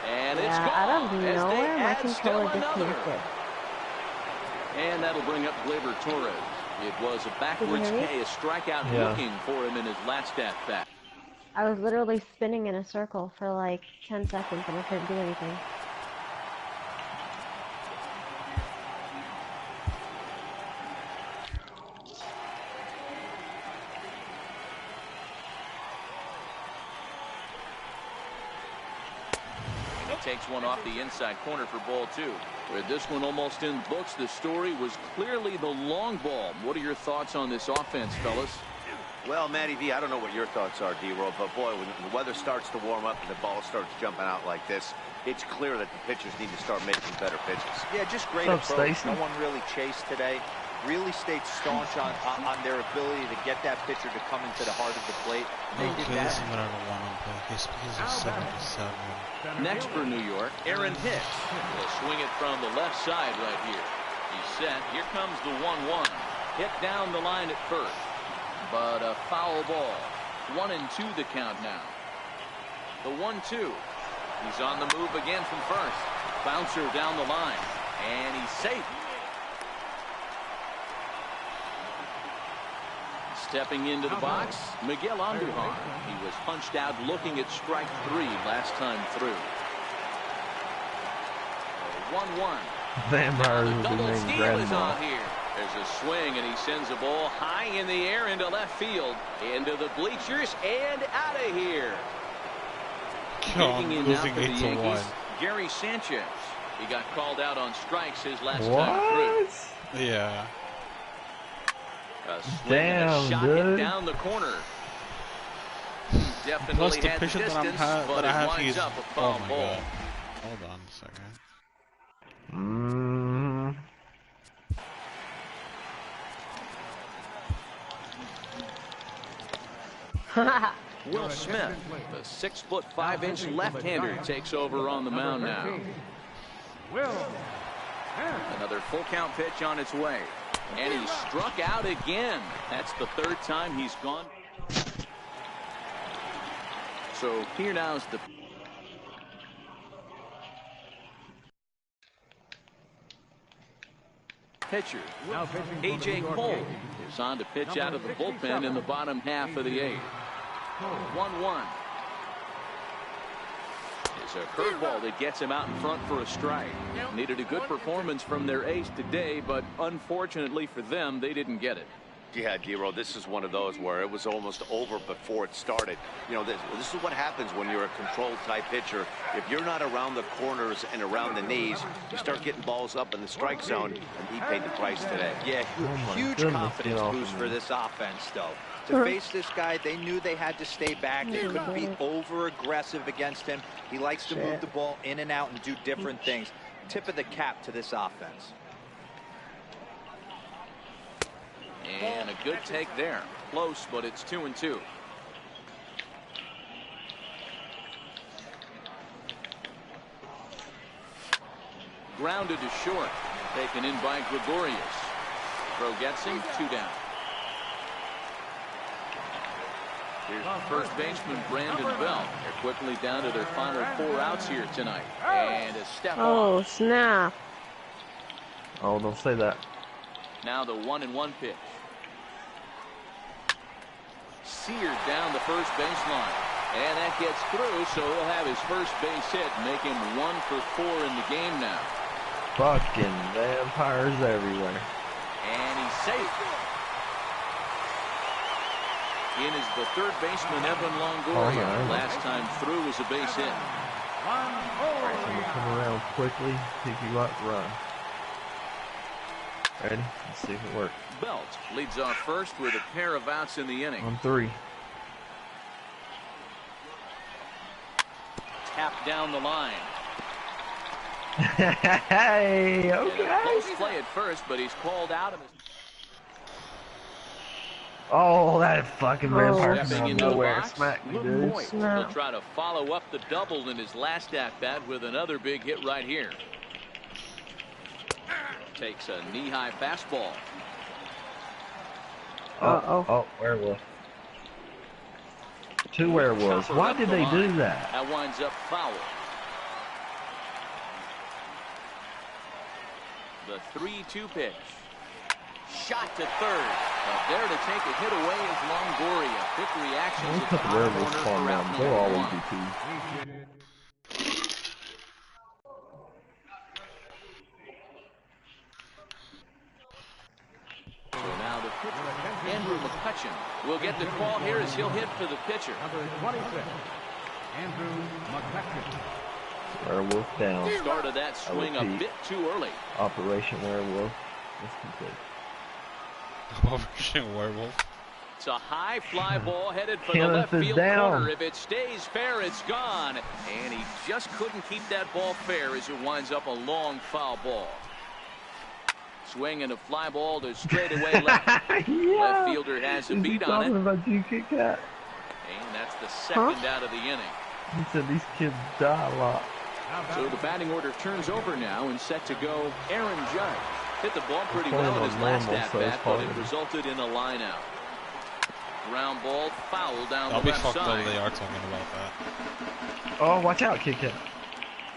And it's gone.
Out of
as
nowhere,
they
my
add
controller
still another.
disconnected.
And that'll bring up Gleyber Torres. It was a backwards K, a strikeout looking for him in his last at bat.
I was literally spinning in a circle for like 10 seconds and I couldn't do anything.
Takes one off the inside corner for ball 2. With this one almost in books, the story was clearly the long ball. What are your thoughts on this offense, fellas?
Well, Matty V, I don't know what your thoughts are, D-Roll, but boy, when the weather starts to warm up and the ball starts jumping out like this, it's clear that the pitchers need to start making better pitches.
Yeah, just great
What's up,
approach.
Stacy?
No one really chased today. Really stayed staunch on their ability to get that pitcher to come into the heart of the plate. They did that.
Listen, I don't want him to. He's a 77.
Next for New York, Aaron Hicks will swing it from the left side right here. He's set. Here comes the 1-1. Hit down the line at first, but a foul ball. 1-2 the count now. The 1-2. He's on the move again from first. Bouncer down the line, and he's safe. Stepping into the box, Miguel Andujar. He was punched out looking at strike 3 last time through. 1-1.
Vampires
The
will be
double
named
steal is
Grandma.
on here. There's a swing, and he sends a ball high in the air into left field, into the bleachers, and out of here. Kicking in now for the Yankees, Gary Sanchez. He got called out on strikes his last time through.
Yeah.
A swing and a shot hit down the corner. Definitely
Plus the
had the
pitcher
distance,
that
but
I
it
have,
winds
he's.
up a
Oh
foul
my
ball.
god. Hold on a second.
Will Smith, the 6'5" left-hander, takes over on the mound now. Another full count pitch on its way. And he struck out again. That's the third time he's gone. So here now is the pitcher. A.J. Cole is on to pitch out of the bullpen in the bottom half of the 8th. 1-1. It's a curveball that gets him out in front for a strike. Needed a good performance from their ace today, but unfortunately for them, they didn't get it.
Yeah, D-Roll, this is one of those where it was almost over before it started. You know, this is what happens when you're a controlled type pitcher. If you're not around the corners and around the knees, you start getting balls up in the strike zone, and he paid the price today.
Yeah, huge confidence boost for this offense, though. To face this guy, they knew they had to stay back. They couldn't be over-aggressive against him. He likes to move the ball in and out and do different things. Tip of the cap to this offense.
And a good take there. Close, but it's 2-2. Grounded to short. Taken in by Gregorius. Throw gets him, 2 down. Here's first baseman Brandon Bell. They're quickly down to their final 4 outs here tonight. And a step
Oh,
off.
snap.
Oh, don't say that.
Now the 1-1 pitch. Seared down the first baseline. And that gets through, so he'll have his first base hit, make him 1 for 4 in the game now.
Fucking vampires everywhere.
And he's safe. In is the third baseman, Evan Longoria. Last time through was a base hit.
Someone come around quickly, pick you up, run. Ready? Let's see if it works.
Belt leads off first with a pair of outs in the inning.
On 3.
Tap down the line.
Hey, okay.
Close play at first, but he's called out of his.
Oh, that fucking vampire
Stepping
from
into the
nowhere
box,
smacked me, dude.
He'll try to follow up the double in his last at-bat with another big hit right here. Takes a knee-high fastball.
Oh, werewolf. 2 werewolves. Why did they do that?
That winds up foul. The 3-2 pitch. Shot to third. But there to take a hit away is Longoria. Quick reactions
Let's
at
put
the
the
hot
werewolves
corner
farm
for out
down.
number
They're all
1.
EVP.
So now the pitcher, Andrew McCutcheon, will get the call here as he'll hit for the pitcher.
Number 26, Andrew McCutcheon.
Werewolf down.
Started that swing a bit too early.
Operation Werewolf is complete.
Operation Werewolf.
It's a high fly ball headed for
Kenneth
the left
is
field
down.
corner. If it stays fair, it's gone. And he just couldn't keep that ball fair as it winds up a long foul ball. Swing and a fly ball to straightaway left.
Yeah.
Left fielder has a
Is he
beat on
talking
it.
about you, Kit Kat?
And that's the second out of the inning.
He said these kids die a lot.
So the batting order turns over now and set to go Aaron Judge. Hit the ball pretty well in his last at-bat, but it resulted in a line out. Ground ball foul down
I'll
the
be
left
fucked
side.
up they are talking about that.
Oh, watch out, Kit Kat.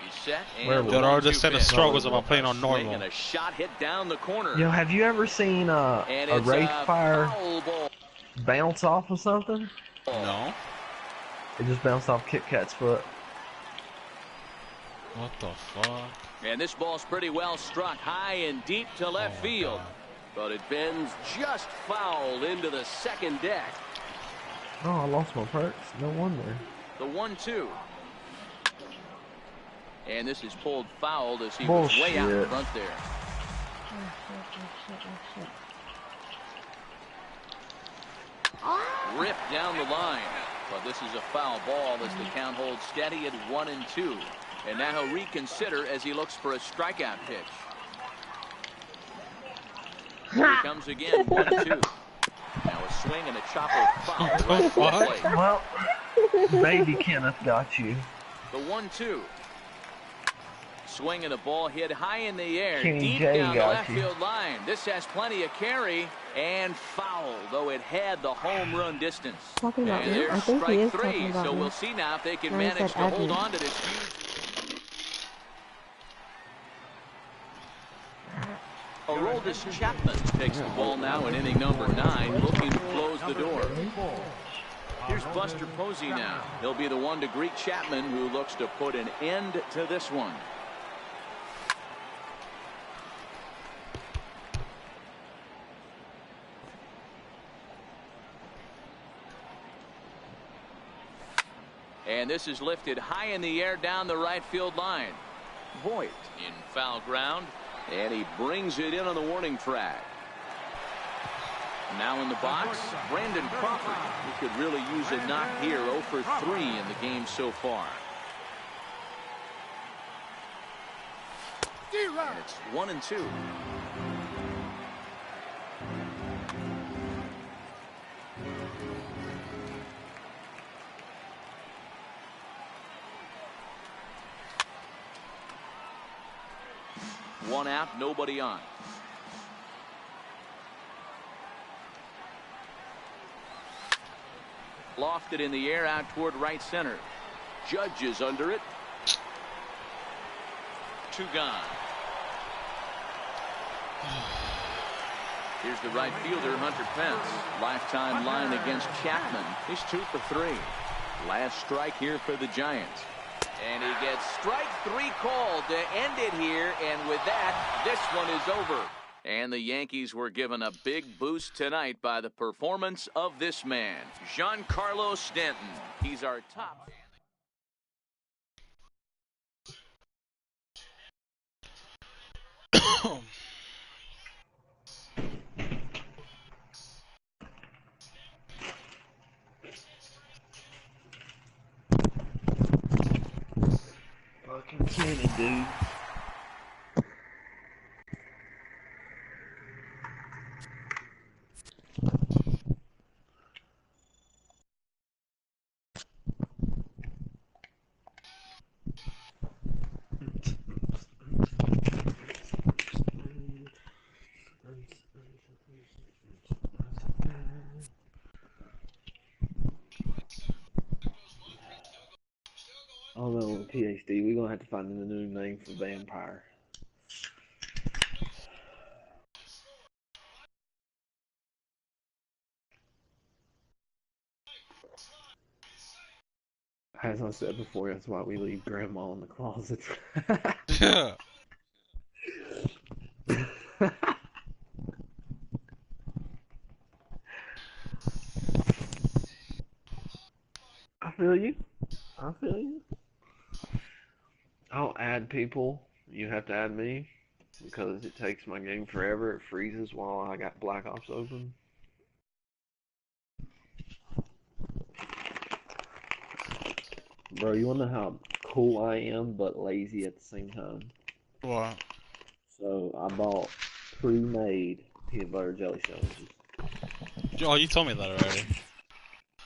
He's set and
Werewolf.
They're all just said the
pitch.
struggles about playing on
Swing
normal.
and a shot hit down the corner.
Yo, have you ever seen
And
a
it's
Wraith
a
Fire
foul ball.
bounce off of something?
No?
It just bounced off Kit Kat's foot.
What the fuck?
And this ball's pretty well struck high and deep to left
Oh,
field.
God.
But it bends just foul into the second deck.
Oh, I lost my perks. No wonder.
The 1-2. And this is pulled fouled as he was way out in
Bullshit.
front there. Ripped down the line. But this is a foul ball as the count holds steady at 1-2. And now he'll reconsider as he looks for a strikeout pitch. Here he comes again, 1-2. Now a swing and a chopper foul right for the plate.
Well, baby Kenneth got you.
The 1-2. Swing and a ball hit high in the air,
Kenny
deep
J
down the
got
left
you.
field line. This has plenty of carry and foul, though it had the home run distance.
Talking about
And
me?
there's
I think he
strike
is
3,
talking about
so
me.
we'll see now if they can
No, he
manage
said
to hold
Edmund.
on to this huge. Aroldis Chapman takes the ball now in inning number 9, looking to close the door. Here's Buster Posey now. He'll be the one to greet Chapman, who looks to put an end to this one. And this is lifted high in the air down the right field line. Voigt in foul ground, and he brings it in on the warning track. Now in the box, Brandon Crawford, who could really use a knock here. 0 for 3 in the game so far. And it's 1-2. One out, nobody on. Lofted in the air out toward right center. Judge is under it. 2 gone. Here's the right fielder, Hunter Pence. Lifetime line against Chapman. He's 2 for 3. Last strike here for the Giants. And he gets strike 3 called to end it here. And with that, this one is over. And the Yankees were given a big boost tonight by the performance of this man, Giancarlo Stanton. He's our top.
Fucking cannon, dude. I don't know, PhD, we're gonna have to find a new name for vampire. As I said before, that's why we leave grandma in the closet. I feel you. I feel you. I'll add people. You have to add me because it takes my game forever. It freezes while I got Black Ops open. Bro, you wanna know how cool I am but lazy at the same time?
What?
So I bought pre-made peanut butter jelly sandwiches.
Oh, you told me that already.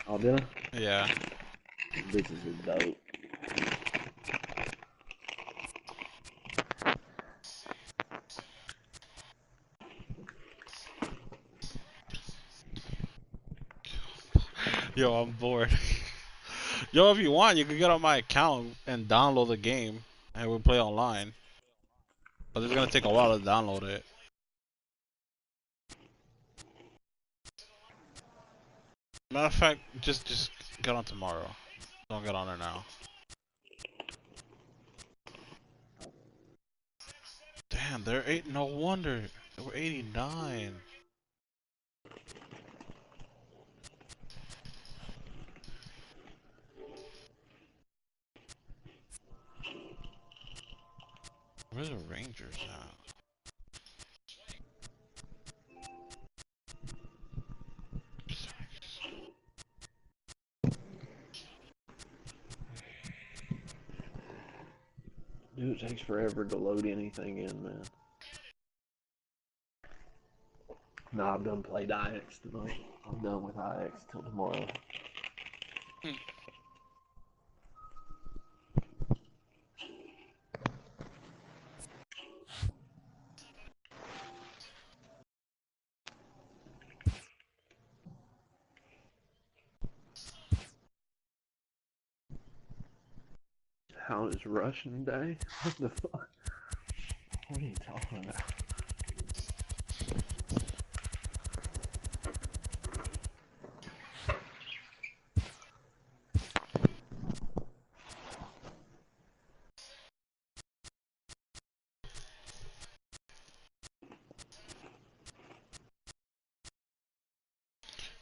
Oh, did I?
Yeah.
Bitches are dope.
Yo, I'm bored. Yo, if you want, you can get on my account and download the game, and we'll play online. But it's gonna take a while to download it. Matter of fact, just get on tomorrow. Don't get on it now. Damn, they're 8. No wonder they were 89. Where's the Rangers at?
Dude, it takes forever to load anything in, man. Nah, I've done played IX tonight. I'm done with IX till tomorrow. How is Russian Day? What the fuck? What are you talking about?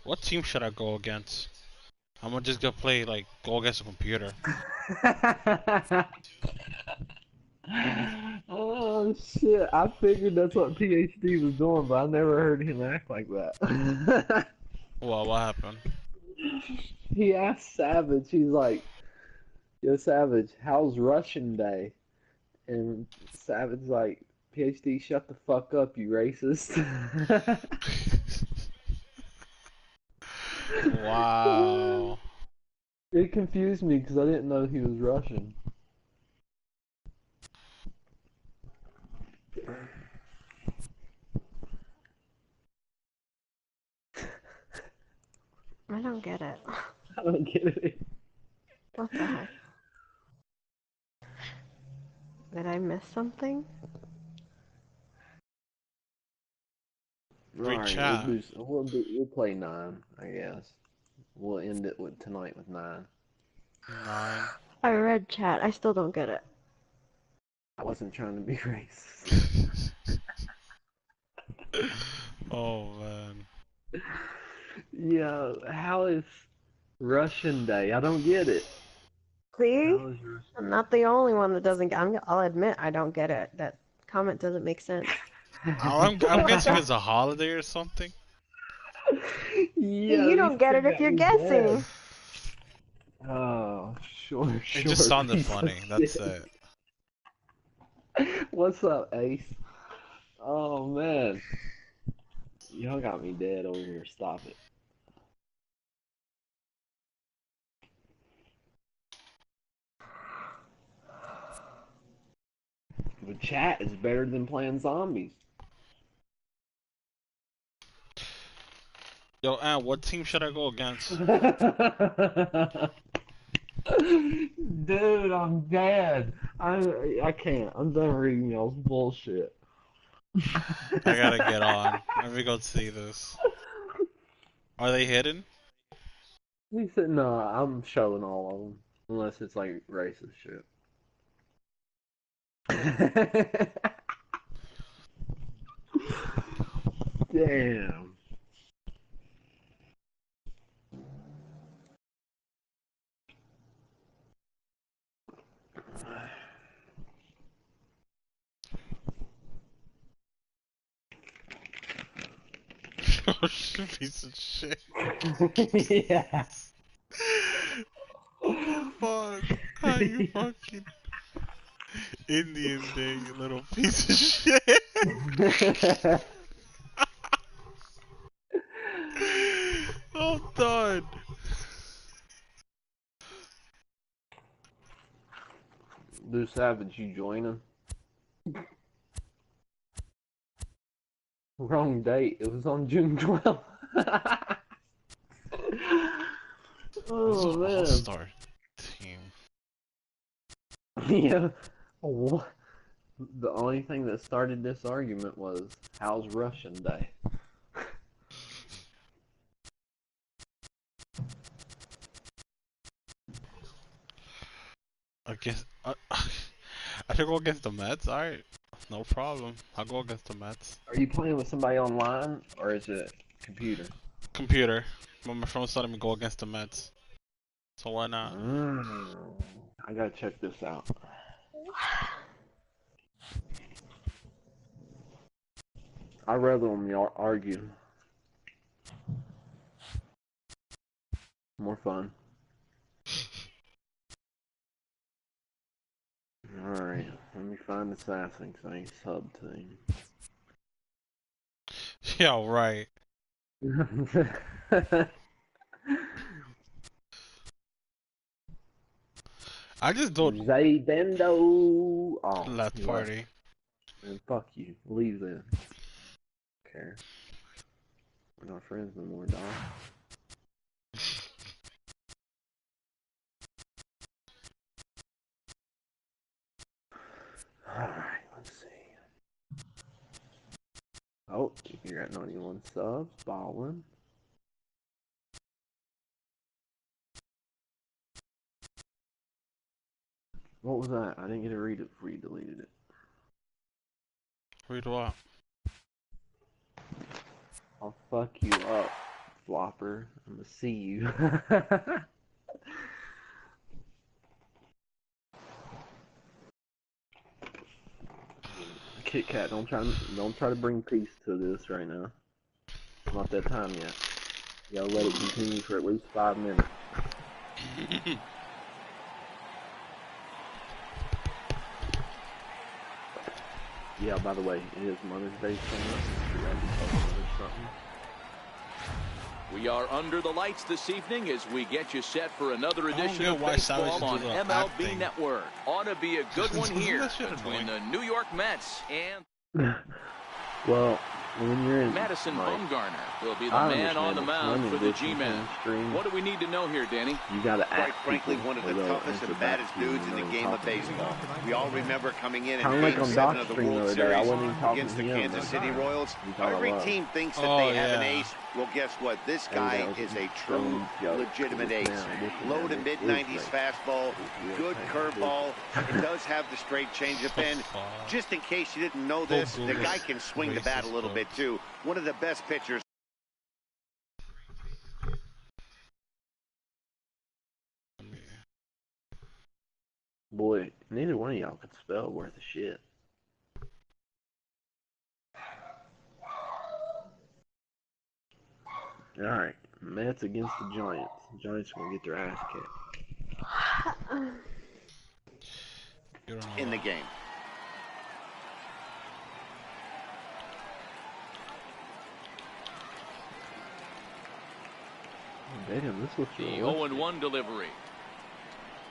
What team should I go against? I'm gonna just go play, like, go against a computer.
Oh shit, I figured that's what PhD was doing, but I never heard him act like that.
Well, what happened?
He asked Savage, he's like, yo Savage, how's Russian Day? And Savage like, PhD, shut the fuck up, you racist.
Wow.
It confused me because I didn't know he was Russian.
I don't get it.
I don't get it.
What the heck? Did I miss something?
Great
Alright,
chat.
we'll play 9, I guess. We'll end it with tonight with 9.
9.
I read chat. I still don't get it.
I wasn't trying to be racist.
Oh man.
Yeah, how is Russian Day? I don't get it.
See?
How is Russian
I'm not the only one that doesn't get. I'll admit I don't get it. That comment doesn't make sense.
I'm guessing it's a holiday or something.
Yeah,
You
these
don't get
two
it if
got
you're
me
guessing.
dead. Oh, sure.
It just sounded funny. That's it.
What's up, Ace? Oh man, y'all got me dead over here. Stop it. The chat is better than playing zombies.
Yo, Ann, what team should I go against?
Dude, I'm dead. I can't. I'm done reading y'all's bullshit.
I gotta get on. Let me go see this. Are they hidden?
He said, no, I'm showing all of them. Unless it's like racist shit. Damn.
Piece of shit.
Yeah.
Fuck. How you fucking Indian Day, you little piece of shit. I'm done.
Dude, Savage, you joining? Wrong date. It was on June 12th. Oh, man.
All-star team.
Yeah. Oh, the only thing that started this argument was, how's Russian Day?
I guess I should go against the Mets. Alright, no problem. I'll go against the Mets.
Are you playing with somebody online, or is it computer?
Computer. But my friend was letting me go against the Mets. So why not?
I gotta check this out. I'd rather them argue. More fun. Alright, let me find Assassin because I ain't sub team.
Yeah, right. I just don't.
Zaydendo. Oh,
Left
he
party.
left. And fuck you. Leave then. Care. We're not friends no more, dog. Alright, let's see. Oh, you're at 91 subs. Ballin'. What was that? I didn't get to read it before you deleted it.
Read what?
I'll fuck you up, flopper. I'm gonna see you. Kit Kat, don't try to bring peace to this right now. It's not that time yet. You gotta let it continue for at least 5 minutes. Yeah, by the way, it is Mother's Day coming up.
We are under the lights this evening as we get you set for another edition of
why
baseball
Savage
on
do the app
MLB
thing.
Network. Ought to be a good one here
That shit
between
annoying.
the New York Mets and
Well, when you're in
Madison
like,
Bumgarner will be the
I
man on
understand
the
it's
mound
money
for the
this
G-Men.
stream.
What do we need to know here, Danny?
You gotta
Quite
act
frankly,
people
one of the
or they'll
toughest
answer
and
back
baddest
to you
dudes
when
in the
they're
game of
talking to you.
baseball. We all remember coming in
Kinda
in
like
Game
on
7
Doc's
of the
stream the
World
other day. I
Series
wasn't even talking
against
to
the
him.
Kansas City Royals.
We thought I
Every
was.
team thinks that
Oh,
they have an
yeah.
ace, Well, guess what? This guy is a true, legitimate ace. Low to mid-90s fastball, good curveball. It does have the straight changeup. And just in case you didn't know this, the guy can swing the bat a little bit too. One of the best pitchers.
Boy, neither one of y'all could spell worth a shit. Alright, Mets against the Giants. The Giants are gonna get their ass kicked.
In the game.
Damn, this looks
The
real.
0-1 delivery.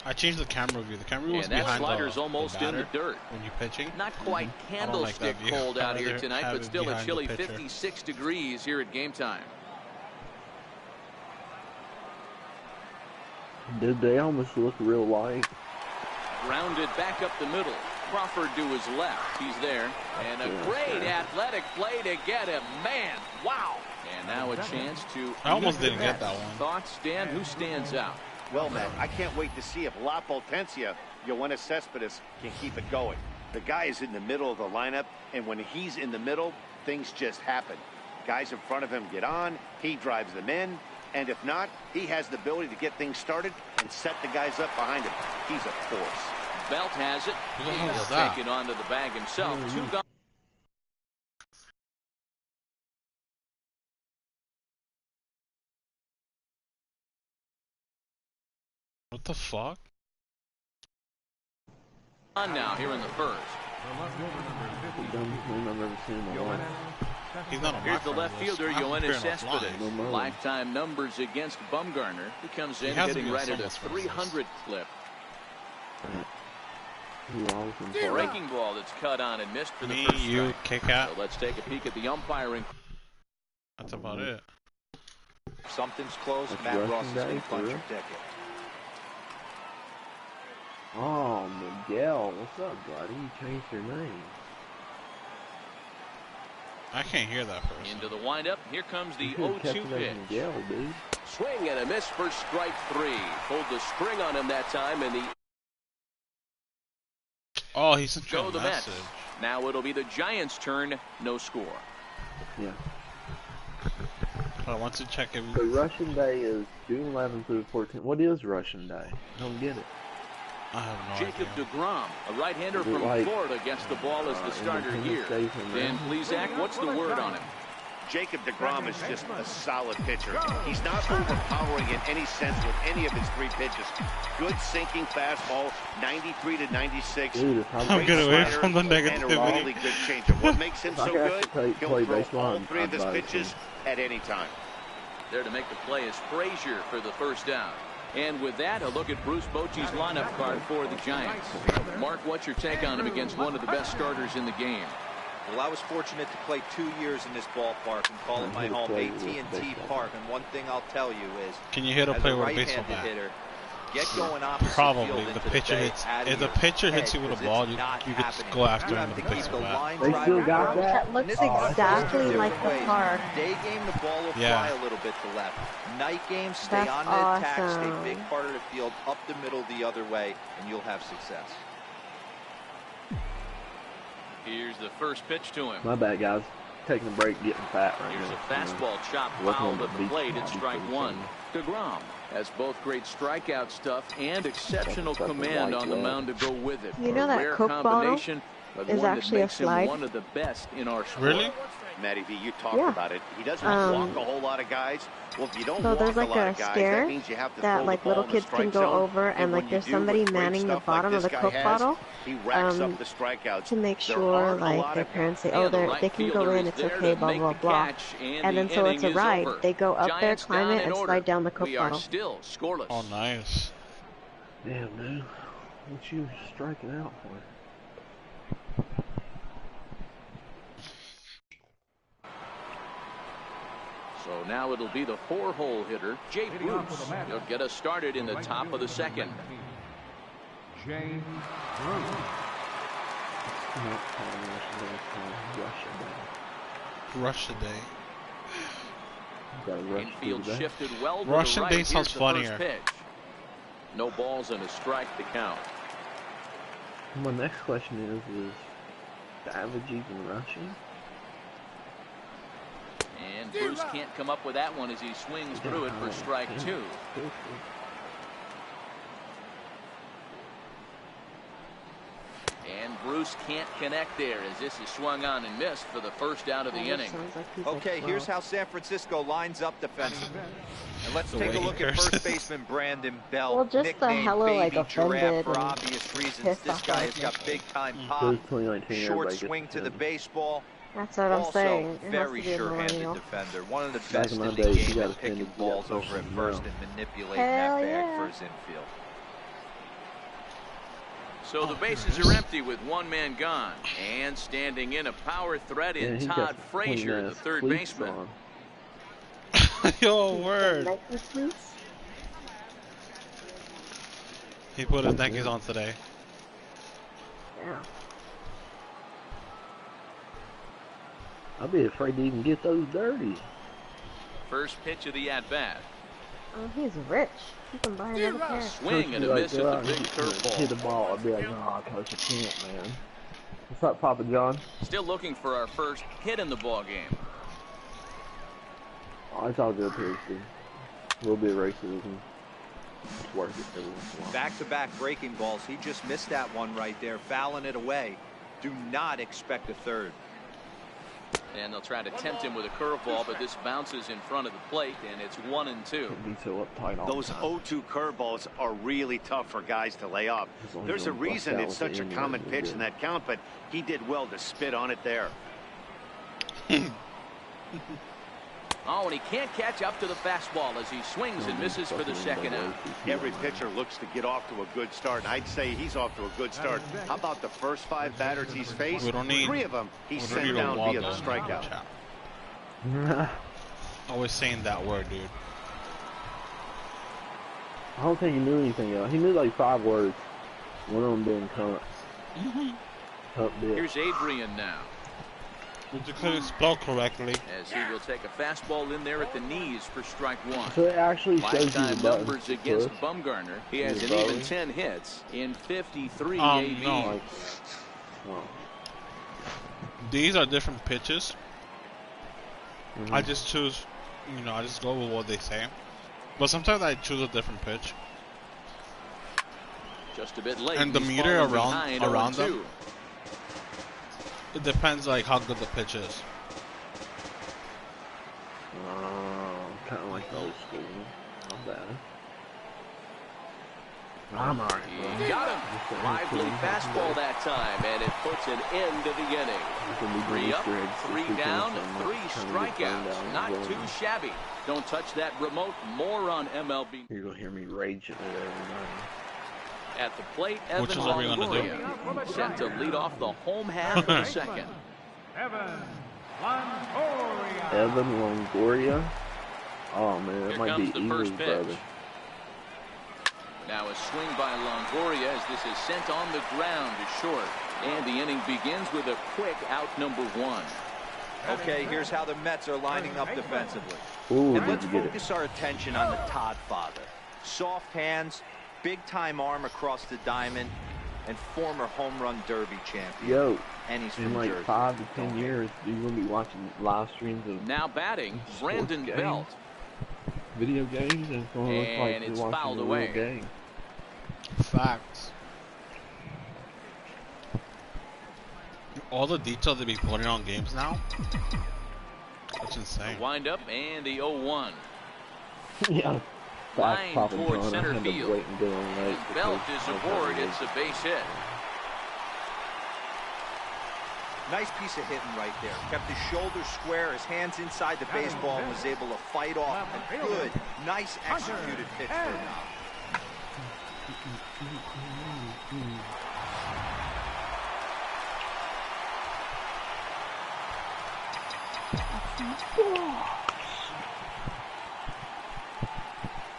I changed the camera view. The camera view was
And that
behind
slider's
the
almost
batter
in the dirt.
when you're pitching.
Not quite
I don't like that
candlestick
view.
cold out
I'd
here
rather
tonight,
have
but
it
still a
behind the
chilly
pitcher.
56 degrees here at game time.
Did they almost look real light?
Rounded back up the middle. Crawford to his left. He's there. And a great athletic play to get him. Man, wow. And now a chance to...
I almost didn't get that one.
Thoughts, Dan? Who stands out?
Well, Matt, I can't wait to see if La Potencia, Yoenis Cespedes, can keep it going. The guy is in the middle of the lineup, and when he's in the middle, things just happen. Guys in front of him get on, he drives them in, and if not, he has the ability to get things started and set the guys up behind him. He's a force.
Belt has it.
Who the hell
He's
was that?
taken onto the bag himself. Two gone.
What the fuck?
On now here in the first.
The dumbest name I've ever seen in my life.
He's not on my
Here's the
friend
left
list.
fielder,
I'm
Yoenis
comparing offline.
Cespedes. Lifetime numbers against Bumgarner. He comes in
He hasn't
hitting
been
right at a
someone's friend list.
300 clip.
Breaking
ball that's cut on and missed for the
Me,
first
you,
strike.
K-Cat.
So let's take a peek at the umpiring.
That's about it.
If something's close,
That's
Matt Ross
Russian
is going
Day,
to punch
for
your
real?
ticket.
Oh, Miguel, what's up, buddy? You changed your name.
I can't hear that person.
Into the windup. Here comes the
You could've kept
0-2
it as
pitch.
Miguel, dude.
Swing and a miss for strike three. Pulled the string on him that time, and the
Oh, he sent you
go
a
the Mets.
message.
Now it'll be the Giants' turn. No score.
Yeah.
I want to check if
So Russian Day is June 11th through the 14th. What is Russian Day? I don't get it.
I have no
Jacob
idea.
deGrom, a right-hander
Is it
from
like,
Florida, gets the ball as the starter here.
Independence Day from
Dan
them?
Plesac, what's the word on him?
Jacob deGrom is just a solid pitcher. He's not overpowering in any sense with any of his three pitches. Good sinking fastball, 93 to 96.
Dude, if
I'm
Great
getting away
slider,
from the
and a
negativity.
really good changeup. What makes him
If I
so
could
good?
actually
He'll
play
throw
baseball,
all three of
I'd
his
buy this
pitches at any time.
There to make the play is Frazier for the first down. And with that, a look at Bruce Bochy's lineup card for the Giants. Mark, what's your take on him against one of the best starters in the game?
Well, I was fortunate to play 2 years in this ballpark and call it my home, AT&T Park. And one thing I'll tell you is,
Can you hit a
as
play
a
with a baseball
right-handed
bat?
hitter, get going opposite
Probably.
field
The
into
pitcher
bay,
hits.
out of
If the
your
pitcher hits
head,
you with a
'cause
ball,
it's
you
not
could
happening.
go after
You
him
have
with
to
a
keep
baseball
the
bat.
line
They
drive
still got
approach.
that?
That looks
And this is
exactly
different
like the
ways.
park.
Day game, the ball will
Yeah.
fly a little bit to left. Night game, stay
That's
on the attack, stay
awesome.
big part of the field, up the middle the other way, and you'll have success.
Here's the first pitch to him.
My bad, guys. Taking a break, getting fat right
Here's
now.
a fastball chop
Working
fouled
on the
at the
beach
plate
ball
at strike
before
one.
the
DeGrom has both great strikeout stuff and exceptional
Fucking
command
white
on the
glove.
mound to go with it.
You know
A
that
rare
Coke bottle
combination, but
is
one that
actually a
makes him
slide?
one of the best in our sport.
Really?
Matty V, you talked
Yeah.
about it. He doesn't walk a whole lot of guys. Well, if you don't
So
walk
there's
a
like
lot
a
of guys,
stair
that means you have to
that
throw
like
the ball
little
in the
kids can
strike
go
zone.
over, and
when
like
you
there's
do,
somebody
with great
manning the
stuff like
bottom of
this
the
guy
Coke
has,
bottle
he racks
um,
up the strikeouts.
to make
There
sure
aren't a
like
lot
their
of guys.
parents say,
And
oh,
the
they
right
can go
fielder
in,
is
it's
there
okay,
to
blah
make
blah
the
blah.
catch,
And then
the
so it's a
inning is
ride.
over.
They go up there,
Giants
climb
down
it,
in
and
order.
slide down the Coke
We are
bottle.
still scoreless.
Oh, nice.
Damn, dude. What you striking out for?
So now it'll be the four-hole hitter, Jay Bruce. He'll get us started in the top of the second.
James Bruce.
Not calling Russian Day, it's called Russia Day.
Russia Day.
Infield shifted well to
Russian
the
day
right.
sounds
Here's the
funnier.
first pitch. No balls and a strike to count.
My next question is Savage even rushing?
And Bruce can't come up with that one as he swings through it for strike 2. And Bruce can't connect there as this is swung on and missed for the first out of the inning.
Okay, here's how San Francisco lines up defensively. And let's take a look at first baseman Brandon Bell.
Well, just the
nicknamed
hella, like,
Baby Giraffe
offended
for
and
obvious reasons.
pissed
This
off
guy
like
has got
this.
big time
It
pop,
was 2019,
short
everybody
swing
gets
to the
him.
baseball.
That's what I'm
Also,
saying. It has to
very
be a
sure-handed
millennial.
defender. One of the
Back
best
in
in
my
the
days, you
game
got
at picking
offended,
balls
yeah,
over at
first
first
and
and manipulating
Hell
that bag
yeah.
for his infield.
So the bases are empty with one man gone. And standing in a power threat in
he got
Todd
some
Frazier, the
clean-ass
third
cleats
baseman.
on.
Yo, word.
Nike fleece?
He put his Nikes on today.
Yeah.
I'd be afraid to even get those dirty.
First pitch of the at-bat.
Oh, he's rich. He can buy another pair.
Swing and a
Coach be
miss
like,
at
"Go out
the
and
big
hit the
curveball.
ball." I'd be like, "Oh, coach, I can't, man." What's up, Papa John?
Still looking for our first hit in the ball game.
Oh, it's all good, PhD. A little bit of racism. It's worth it every once in a while.
Back-to-back breaking balls. He just missed that one right there, fouling it away. Do not expect a third.
And they'll try to tempt him with a curveball, but this bounces in front of the plate, and it's 1-2.
Can't be so uptight all
Those
the time.
0-2 curveballs are really tough for guys to lay off.
As long as
There's
you
a
don't bust
reason
out
it's
with
such
the
a
end,
common
you're
pitch
good.
in that count, but he did well to spit on it there.
Oh, and he can't catch up to the fastball as he swings and misses for the second out.
Every pitcher looks to get off to a good start, and I'd say he's off to a good start. How about the first 5 batters he's faced?
We don't need-
3 of them he
we don't
sent
need a
down
wall
via the
though.
strikeout.
Always saying that word, dude.
I don't think he knew anything else. He knew like 5 words. One of them being cunt. Cunt bitch.
Here's Adrian now,
Did you clearly spell correctly?
as he will take a fastball in there at the knees for strike 1.
So it actually shows you the
Lifetime
buttons
numbers
to
against
push.
Bumgarner. He has an
Your
even
body.
10 hits in 53
No.
ABs.
Like, oh.
These are different pitches.
Mhm.
I just choose, I just go with what they say. But sometimes I choose a different pitch.
Just a bit late.
And the
He's
meter
fallen
around-
behind
around
0-2.
them? It depends like how good the pitch is.
Kind of like the old school. Not bad. I'm alright,
He got him. Lively fastball that time, and it puts an end to the inning. 3 up, 3 down, 3 strikeouts. Not too shabby. Don't touch that remote. More on MLB.
You're gonna hear me raging it every night.
At the plate, Evan
Which one are we gonna do?
Longoria set to lead off the home half of the second.
Evan Longoria.
Evan Longoria. Oh man, that
Here
might be
comes the
Eagles,
first pitch.
brother.
Now a swing by Longoria as this is sent on the ground to short. And the inning begins with a quick out number 1.
Okay, here's how the Mets are lining up defensively.
Ooh,
And
did
let's
you get it?
focus our attention on the Todd father. Soft hands, big-time arm across the diamond, and former home run derby champion.
Yo,
And he's
in
from
like
Jersey.
5 to 10 years, you're gonna be watching live streams of
Now batting,
Sports
Brandon
games.
Belt.
video games, and it's gonna look like
And
you're
it's
watching
fouled
a
away.
real game.
Facts. All the detail they be putting on games now. That's insane.
Wind up and the 0-1.
Yeah.
Line
Papa
towards
John,
center
I had to
field.
wait and get on late
Belt
because
is
I was
aboard.
having
It's a base hit.
Nice piece of hitting right there. Kept his shoulders square, his hands inside the baseball, and was able to fight off a good, nice executed pitch for him.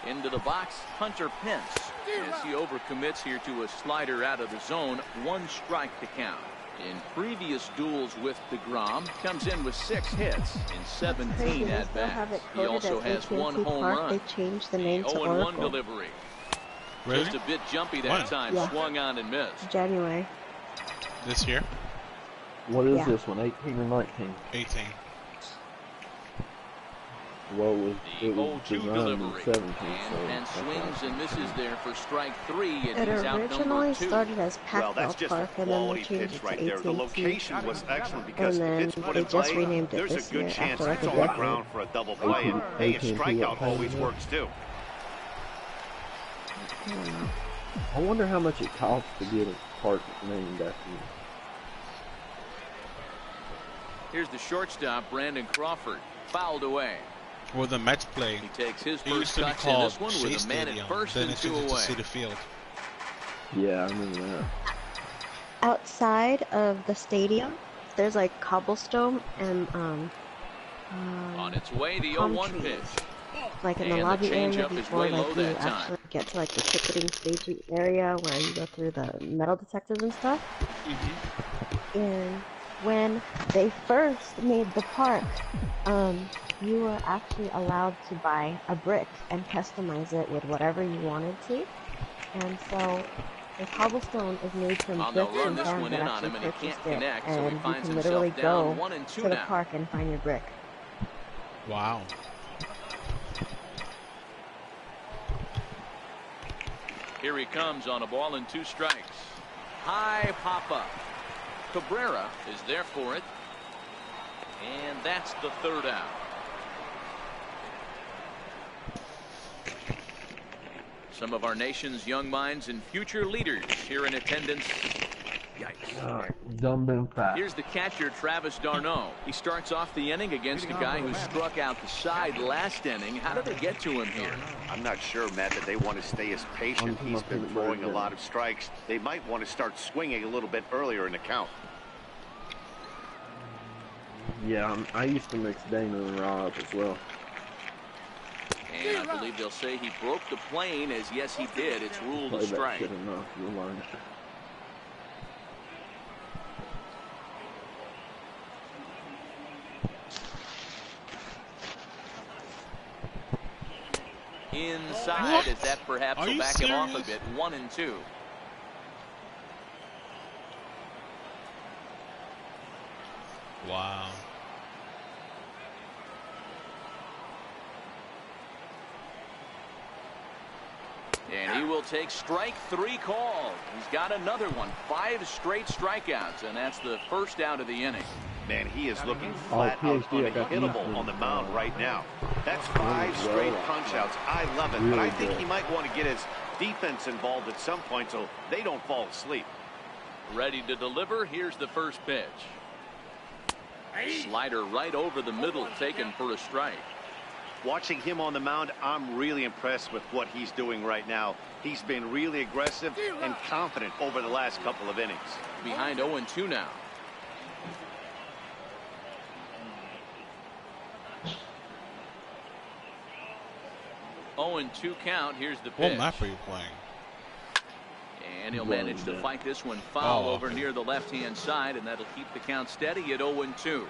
Into the box, Hunter Pence. As he overcommits here to a slider out of the zone, 1 strike to count. In previous duels with DeGrom, comes in with 6 hits in 17 at-bats. He also has 1 home run.
They changed the name to
0-1
Oracle.
delivery.
Really?
Just a bit jumpy that time.
Yeah.
Swung on and missed.
January.
This year?
What is
Yeah.
this one? 18 or 19?
18.
Well, it was
0-2
designed in
delivery.
17,
And swings and misses there for strike 3, and
It
he's out number
originally
2.
started as
Well, that's
Pac-Bell
just a
Park, and then they
quality
changed
pitch
it to
right there. The
AT&T.
location was excellent because
And
if
then
it's put
they
in
just
play,
renamed it
there's
this
a good
year
chance
after like
it's
a
on the
decade.
ground for a double play. And hey, a
AT&T
strikeout
up
always
high.
works too.
I wonder how much it costs to get a park named after you.
Here's the shortstop, Brandon Crawford, fouled away.
Where the Mets play,
He takes his
it used
first
to be
cuts in
called
this one
Shea
with a man
Stadium.
at first
Then
and
it
2
changed to
away.
Citi Field.
Yeah, I remember that.
Outside of the stadium, there's like cobblestone and
On its way, the
palm
0-1
trees.
pitch.
Like in
And
the
the
lobby area
changeup is
before
way
like
low
you
that time.
actually get to like the ticketing stage area where you go through the metal detectors and stuff. And when they first made the park, you were actually allowed to buy a brick and customize it with whatever you wanted to. And so the cobblestone is made from
They'll
bricks
run
and
this
fans
one
that
in on
actually
him, and he
purchased
can't
it.
connect, so he
And you
finds
can
himself
literally
down
go
1 and 2
to the
now.
park and find your brick.
Wow.
Here he comes on a ball and 2 strikes. High pop-up. Cabrera is there for it. And that's the 3rd out. Some of our nation's young minds and future leaders here in attendance. Yikes.
Dumb and fat.
Here's the catcher, Travis d'Arnaud. He starts off the inning against a guy who struck out the side last inning. How did they get to him here?
I'm not sure, Matt, that they want to stay as patient. He's been throwing a lot of strikes. They might want to start swinging a little bit earlier in the count.
Yeah, I used to mix Dana and Raw up as well.
And I believe they'll say he broke the plane, as yes, he did. It's ruled
Play
a
that
strike.
shit enough, you'll learn it.
Inside, as that perhaps
Are
will
you
back him off a
serious?
bit. 1 and 2.
Wow.
And he will take strike 3 call. He's got another one. 5 straight strikeouts, and that's the 1st out of the inning.
Man, he is looking flat out
PhD, I got
unhittable
these
on the mound right now. That's 5 straight punch-outs. I love it, but I think he might want to get his defense involved at some point so they don't fall asleep.
Ready to deliver. Here's the first pitch. Slider right over the middle, taken for a strike.
Watching him on the mound, I'm really impressed with what he's doing right now. He's been really aggressive and confident over the last couple of innings.
Behind 0-2 now. Oh, and 2 count. Here's the pitch.
What map are you playing?
And he'll manage to fight this one foul over
okay.
near the left-hand side, and that'll keep the count steady at 0-2.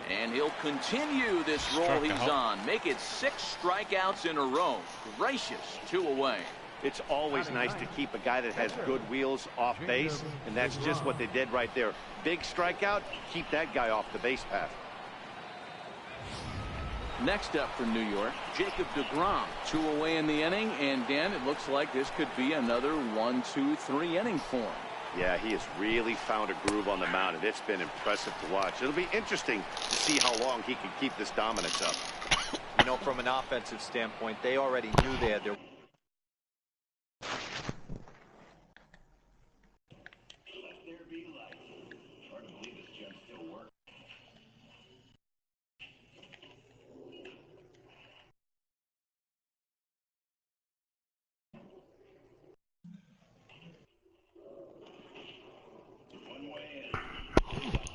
And he'll continue this roll he's on. Make it 6 strikeouts in a row. Gracious, 2 away.
It's always nice to keep a guy that has good wheels off base, and that's just what they did right there. Big strikeout, keep that guy off the base path.
Next up for New York, Jacob deGrom. 2 away in the inning, and Dan, it looks like this could be another 1, 2, 3 inning for him.
Yeah, he has really found a groove on the mound, and it's been impressive to watch. It'll be interesting to see how long he can keep this dominance up.
You know, from an offensive standpoint, they already knew they had their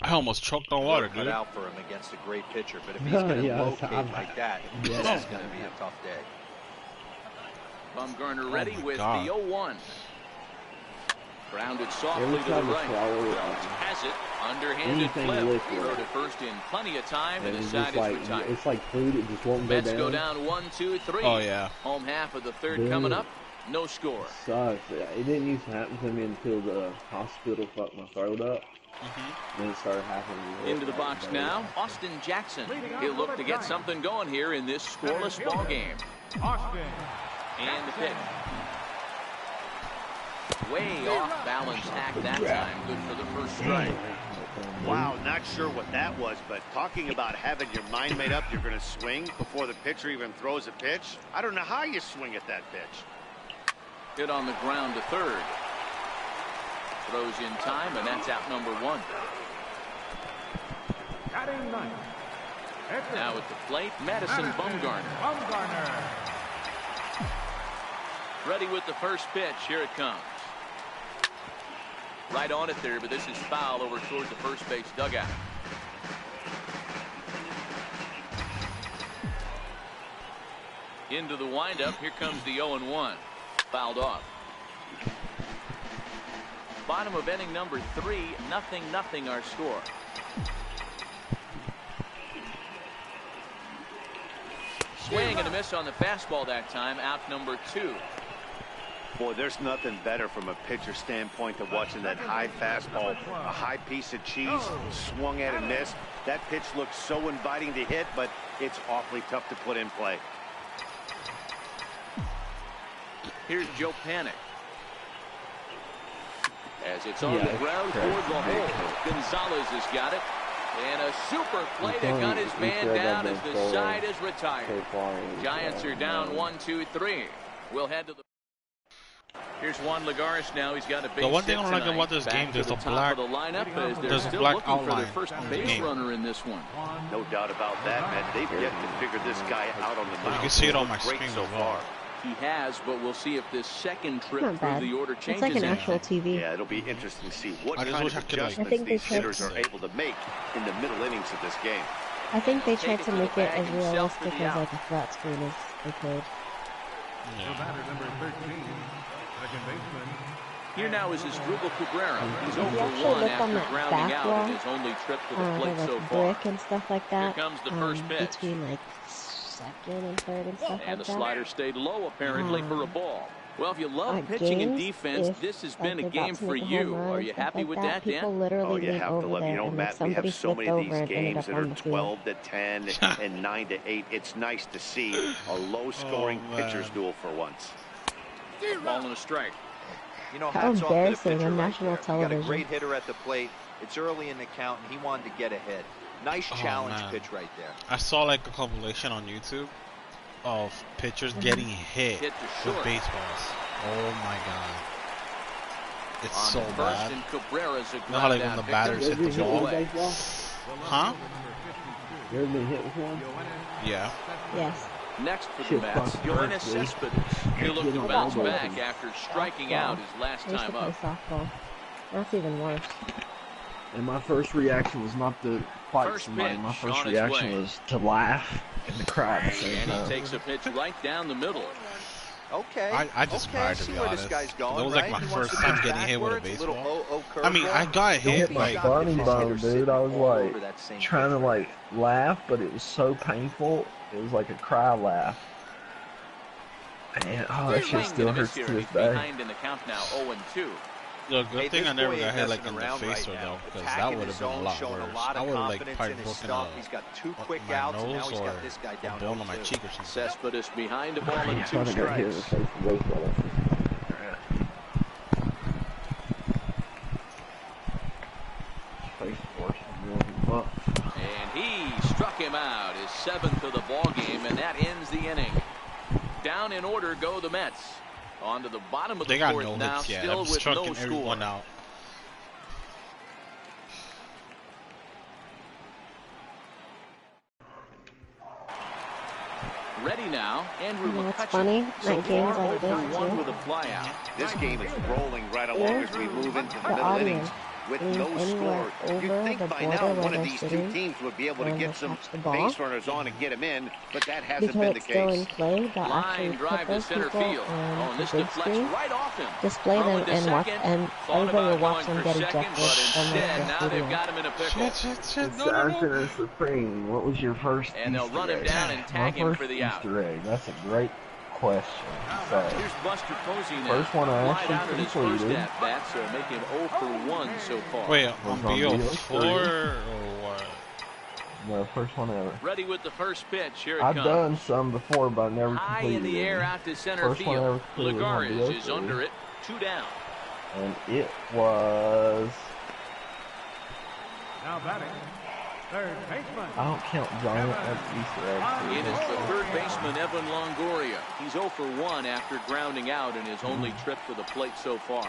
I almost choked on water,
cut
dude.
out for him against a great pitcher, but if he's going to
Yeah,
locate
I'm-
like that, this is going to be a tough day.
Bumgarner ready
my
with
God.
the 0-1. Grounded softly to the right. Jones has it. Underhanded flip. He rode it first in plenty of time, and his side is retired.
It's like food, it just won't
Mets
go down.
go down 1, 2, 3.
Oh, yeah.
Home half of the third coming up. No score.
Sucks. It didn't used to happen to me until the hospital fucked my throat up. Then it started happening.
Into the box now, Austin Jackson. He'll look to get something going here in this scoreless ball game. And the pitch. Way off balance hack that time. Good for the first strike.
Wow, not sure what that was, but talking about having your mind made up, you're going to swing before the pitcher even throws a pitch. I don't know how you swing at that pitch.
Hit on the ground to third. Throws in time, and that's out number 1. Now at the plate, Madison Bumgarner. Ready with the first pitch. Here it comes. Right on it there, but this is foul over towards the first base dugout. Into the windup. Here comes the 0-1. Fouled off. Bottom of inning number 3, 0-0 our score. Swing and a miss on the fastball that time. Out number 2.
Boy, there's nothing better from a pitcher standpoint than watching that high fastball, a high piece of cheese, swung at and missed. That pitch looks so inviting to hit, but it's awfully tough to put in play.
Here's Joe Panic. As it's on the ground toward the hole. Gonzalez has got it. And a super play that got his man down as the side is retired. Giants are down 1, 2, 3. We'll head to the... Here's Juan Lagares now. He's got a big
The one thing I don't like about this game, there's a black outline
first
on the
base
game.
runner in this one.
No doubt about that, man. They've yet to figure this guy out on the mound.
You can see it on my
Great
screen
so
as well.
far.
He has, but we'll see if this second trip
Not
through
bad.
the order changes
It's like an
anything.
actual TV.
Yeah, it'll be interesting to see what
I just
kind
wish
of
I could, like,
adjustments these
tried
hitters are able to make in the middle innings of this game.
I think they tried to make it as
himself for
realistic
the
as
out.
like a flat screen as they could.
Here now is Asdrubal Cabrera. He's over
If you actually
1
look on
after
that
grounding
back
out
wall,
in his only trip to the
they
plate so
like
far.
brick and stuff like that.
Here comes the first pitch.
Between like second and third and stuff
And
like
the
that.
slider stayed low apparently for a ball. Well, if you love pitching and defense, this has been a game for you. Are you happy with that, Dan?
People literally
Oh, you
lean
have to
over
love.
there,
You know,
and
Matt,
like
we
somebody
have so
flipped
many of
over
these
and ended
games
up
that
on
are
the field.
12 to 10 and 9 to 8. It's nice to see a low-scoring pitcher's duel for once.
Ball and a strike.
You know,
How
hats off to the
embarrassing
pitcher
on
right
national
there. You got a
television.
great hitter at the plate. It's early in the count, and he wanted to get ahead. Nice challenge pitch right there.
I saw like a compilation on YouTube of pitchers getting hit with baseballs. Oh my god. It's so bad. You know how like when the batters hit the ball? Huh?
You ever been hit with one?
Yeah.
Yes.
Next for the Mets, Yoenis Cespedes. He'll look to bounce back after striking out his last
I used to
time
play
up.
softball. That's even worse.
And my first reaction was not to fight
First
somebody.
pitch
My first
on its
reaction
way.
was to laugh and to cry at the same
And he
time.
takes a pitch right down the middle.
Okay.
I just cried, to
see
be
where
honest.
this guy's going,
It was like
right?
my
He wants
first
to
time
pitch
getting hit with a
backwards, little
baseball.
curveball.
I mean, I got hit
Hit my
like
funny bone, dude. I was like
over that same
trying to
pitch right
like laugh, but it was so painful. It was like a cry laugh. Man, oh, that shit still hurts to this day.
Behind in the count now, 0-2.
The good
Hey,
thing
this
I never
boy
got
ain't
hit like
messing
in the
around
face
right
or
now.
though, because
Attacking
that would
his
have been a
zone,
lot
showing
worse.
a lot
I
of
would have like
confidence
probably
in his
broken
stuff. He's got 2 quick
my
outs, and now
nose
he's
or
got this guy
a
down
bone on my
0-2.
cheek or something.
Cespedes behind the ball
I
and 2
thought I got hit in the
strikes.
face with a baseball. Face force is really up.
And he struck him out, his 7th of the ball game, and that ends the inning. Down in order go the Mets. On to the bottom of the
They got
4th
no
now,
hits yet.
still
I'm
with
striking
no score.
everyone out.
Ready now, Andrew
You know what's
McCutcheon.
funny?
So
Night games
far,
like this
0-1
too.
with a flyout.
This game is rolling right along as we move into the
The
middle innings.
audience
with
getting
no
anywhere
score. You'd
over
think
the
by
border
now
where
one of
they're
these two
sitting
teams would be able to
when they
get some
catch the ball.
base runners on and get them in, but that hasn't
Because
been the
it's still in
case.
play, they'll actually
Line
put
drive to
those
center
people
field. Oh,
on
and
the
this
big
deflects
screen,
right off him.
display
Throwing
them,
to
and watch,
second.
and
Thought
everybody will
about
watch
going
them
for
get
second,
ejected
but
from
instead
the
now they've
stadium.
got him in a pickle.
Shit, no.
Assassin and Supreme, what was your first
And they'll
Easter
run him
egg?
down and tag him for the out.
Easter egg. That's a great question. So,
Here's Buster Posey now.
first one I
Lied out
actually
in his first
completed.
at-bat, so making 0 for 1 so far.
Wait,
Was
on
on
BO4
BO3.
or what?
The first one ever.
Ready with the first pitch. Here it
I've
comes.
done some before, but I never
High
completed
in the air
any.
out to center
First one I
field.
ever completed was on
Lagares is
BO3.
under it. 2 down.
And it was...
Now batting, third baseman.
I don't count Giant as Easter egg.
It is the third baseman, Evan Longoria. He's 0 for 1 after grounding out in his only trip to the plate so far.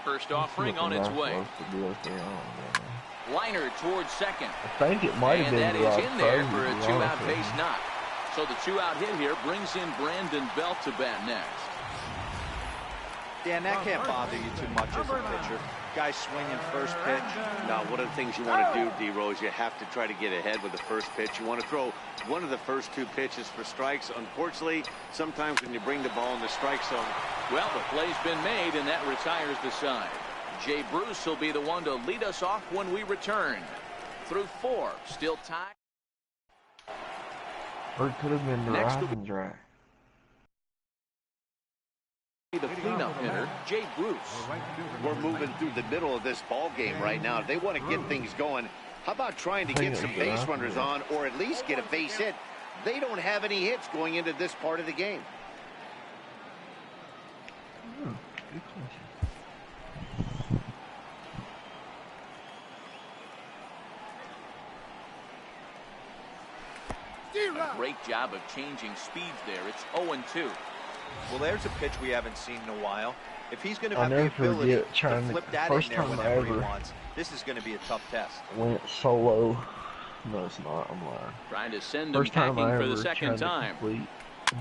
First offering on its way. Liner towards second.
I think it might have
And
been
that is in there for a
Posey,
2-out
honestly.
base knock. So the 2-out hit here brings in Brandon Belt to bat next.
Dan, that can't bother you too much as a pitcher. Guy swinging first pitch.
Now, one of the things you want to do, D-Rose, you have to try to get ahead with the first pitch. You want to throw one of the first 2 pitches for strikes. Unfortunately, sometimes when you bring the ball in the strike zone.
Well, the play's been made, and that retires the side. Jay Bruce will be the one to lead us off when we return. Through 4, still tied.
Or it could have been the
Next
Rising Drag.
The cleanup hitter, Jay Bruce.
We're moving through the middle of this ball game right now. If they want to get things going, how about trying to get some base runners on or at least get a base hit? They don't have any hits going into this part of the game.
Good question.
A great job of changing speeds there. It's 0-2.
Well, there's a pitch we haven't seen in a while. If he's going to
I'll
have the
never
ability
forget
to
trying to-
flip that
first
in there
time
whenever he
ever.
wants, this is going to be a tough test.
Went solo. No, it's not. I'm lying.
Trying to send him
First time
packing
I
for
ever
the second
tried to
time.
complete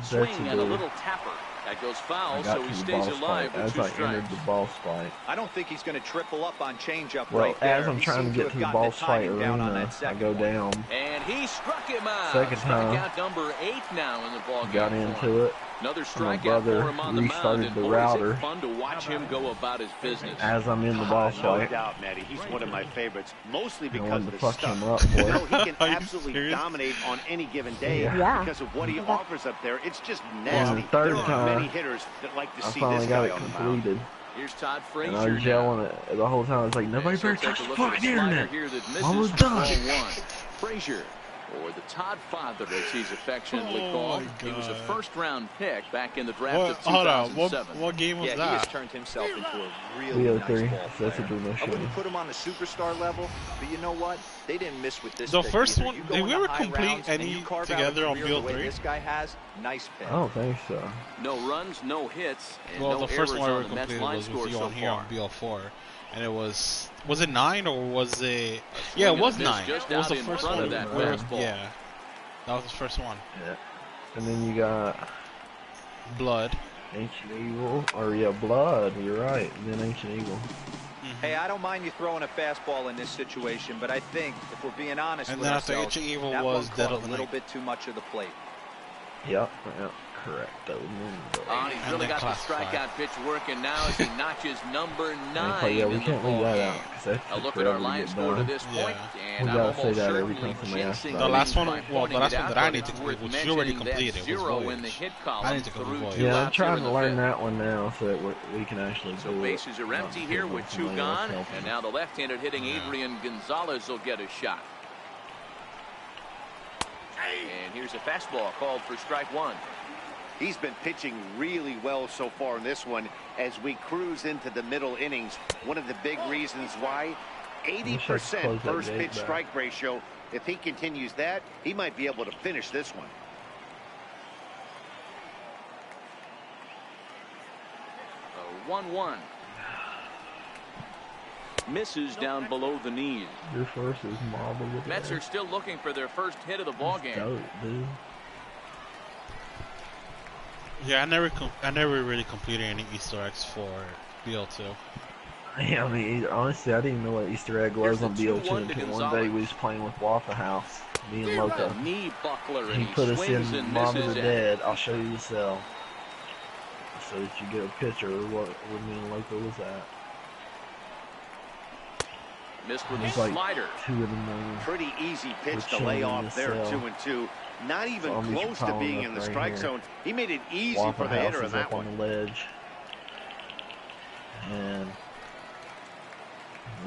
Swing and a
Zetsu.
little tapper. That goes foul,
I got
so
to
he
the
stays
ball
alive
spike
with
as
2
I
strikes.
entered the ball spike.
I don't think he's going to triple up on changeup
Well,
right there.
as I'm
He
trying to
seems
get
have
to the
gotten
ball
the
spike
timing down on
arena,
that
I
second
go
one.
down,
And he struck him out.
Second time.
Strikeout number 8 now in the ball game.
got
for him.
into it.
Another
My
strikeout
brother
for him on the mound.
restarted
And
the
boy, is
router.
it fun to watch him go about his business.
As I'm in the ball
No
spike,
doubt, Matty. He's one of my favorites, mostly
I
because
wanted
of
to
the
fuck
stuff.
him up,
You
boy.
know, he can
Are you
absolutely
serious?
dominate on any given day
Yeah.
because of what he offers up there. It's just
And
nasty.
the third
There are many
time,
hitters that like to
I
see
finally
this
got
guy
it
on the mound.
completed.
Here's Todd
And
Frazier.
I was
now.
yelling it the whole time. I was like, nobody
And so
better
take
touch
a
the
look at
fucking
the slider
internet.
here that
Almost
misses for
done.
ball 1. Frazier, or the Todd Father as he's affectionately
Oh
called.
my
He was a
God.
first-round pick back in the draft
What?
of
Hold on.
2007.
What game was
Yeah, he has
that?
turned himself into a really
BO3,
nice ball
so that's a
player.
good
I
mission.
wouldn't put him on the superstar level, but you know what? They didn't miss with this
The
pick
first
either.
one-
You go
did we
into
ever
high
complete
rounds and
any
you carve
together
out a
on
career the way
BO3?
this guy has, nice pick.
I don't think so.
No runs, no hits, and
Well,
no
the first
errors
one I
on
ever
the Mets
completed
line
was
score
with you
so
on here
far.
on BL4, and it was it 9 or was it?
swing
Yeah, it
and
was
a miss
9.
just
It was
out
the
in
first
front
one.
of that
where-
fastball.
yeah, that was the first one.
Yeah. And then you got
Blood.
Ancient Eagle, or yeah, Blood. You're right. And then Ancient Eagle.
Hey, I don't mind you throwing a fastball in this situation, but I think if we're being honest
And
with
then after
ourselves,
Ancient Evil
that
was
one
Dead
caught
of
a
the
little
Night.
bit too much of the plate.
Yep. Correct. That was
Oh, he's
And
really
then
got the
classified.
strikeout pitch working now as he notches number 9
Oh, yeah, we
in the
can't leave that
ballgame.
out, 'cause that
A
took
look at
forever
our
to
line
get
score to
done.
this
Yeah.
point, and
We
I'm
gotta say
almost
that every
certainly
time somebody asks
jinxing
about
The
it.
last
things
one,
by
well, the
pointing
last
it
one
out,
that I
but
need
it's
to
worth
complete, which you already
mentioning that
completed, was
0 in the
Voyage.
hit
I
column
need to go
through
Voyage.
2
Yeah, I'm
outs here
trying
in
to
the
learn
fifth.
that one now so that we can actually
So
do it.
bases are empty here with 2 gone, and now the left-handed hitting Adrian Gonzalez will get a shot. And here's a fastball called for strike 1.
He's been pitching really well so far in this one as we cruise into the middle innings. One of the big reasons why, 80% first pitch strike ratio. If he continues that, he might be able to finish this one.
1-1. Misses down below the knees.
Your first is marble.
Mets are still looking for their first hit of the ball game.
Dope, dude.
Yeah, I never really completed any Easter eggs for BL2.
Yeah, I mean, honestly, I didn't even know what Easter egg was on BO2 until one day we was playing with Waffle House, me and Loco.
Knee buckler, and
he put us in Mom of the Dead. I'll show you the cell, so that you get a picture of where me and Loco was at.
Missed with a slider.
2 in the morning.
Pretty easy pitch to lay off there, 2-2. Not even close to being in the strike zone. He made it easy
Waffle
for the hitter
House
in
is
that
up on the ledge. And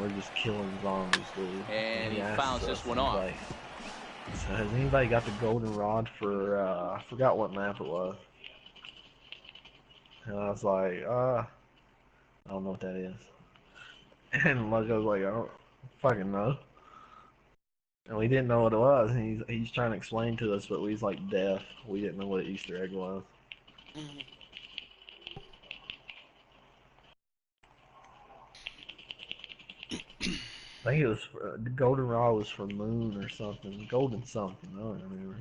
we're just killing zombies, dude.
And he fouls this one off.
So has anybody got the golden rod for, I forgot what map it was. And I was like, I don't know what that is. And I was like, I don't fucking know. And we didn't know what it was, and he's trying to explain to us, but we was like deaf. We didn't know what an Easter egg was. I think it was the golden rod was for moon or something. Golden something, I don't remember.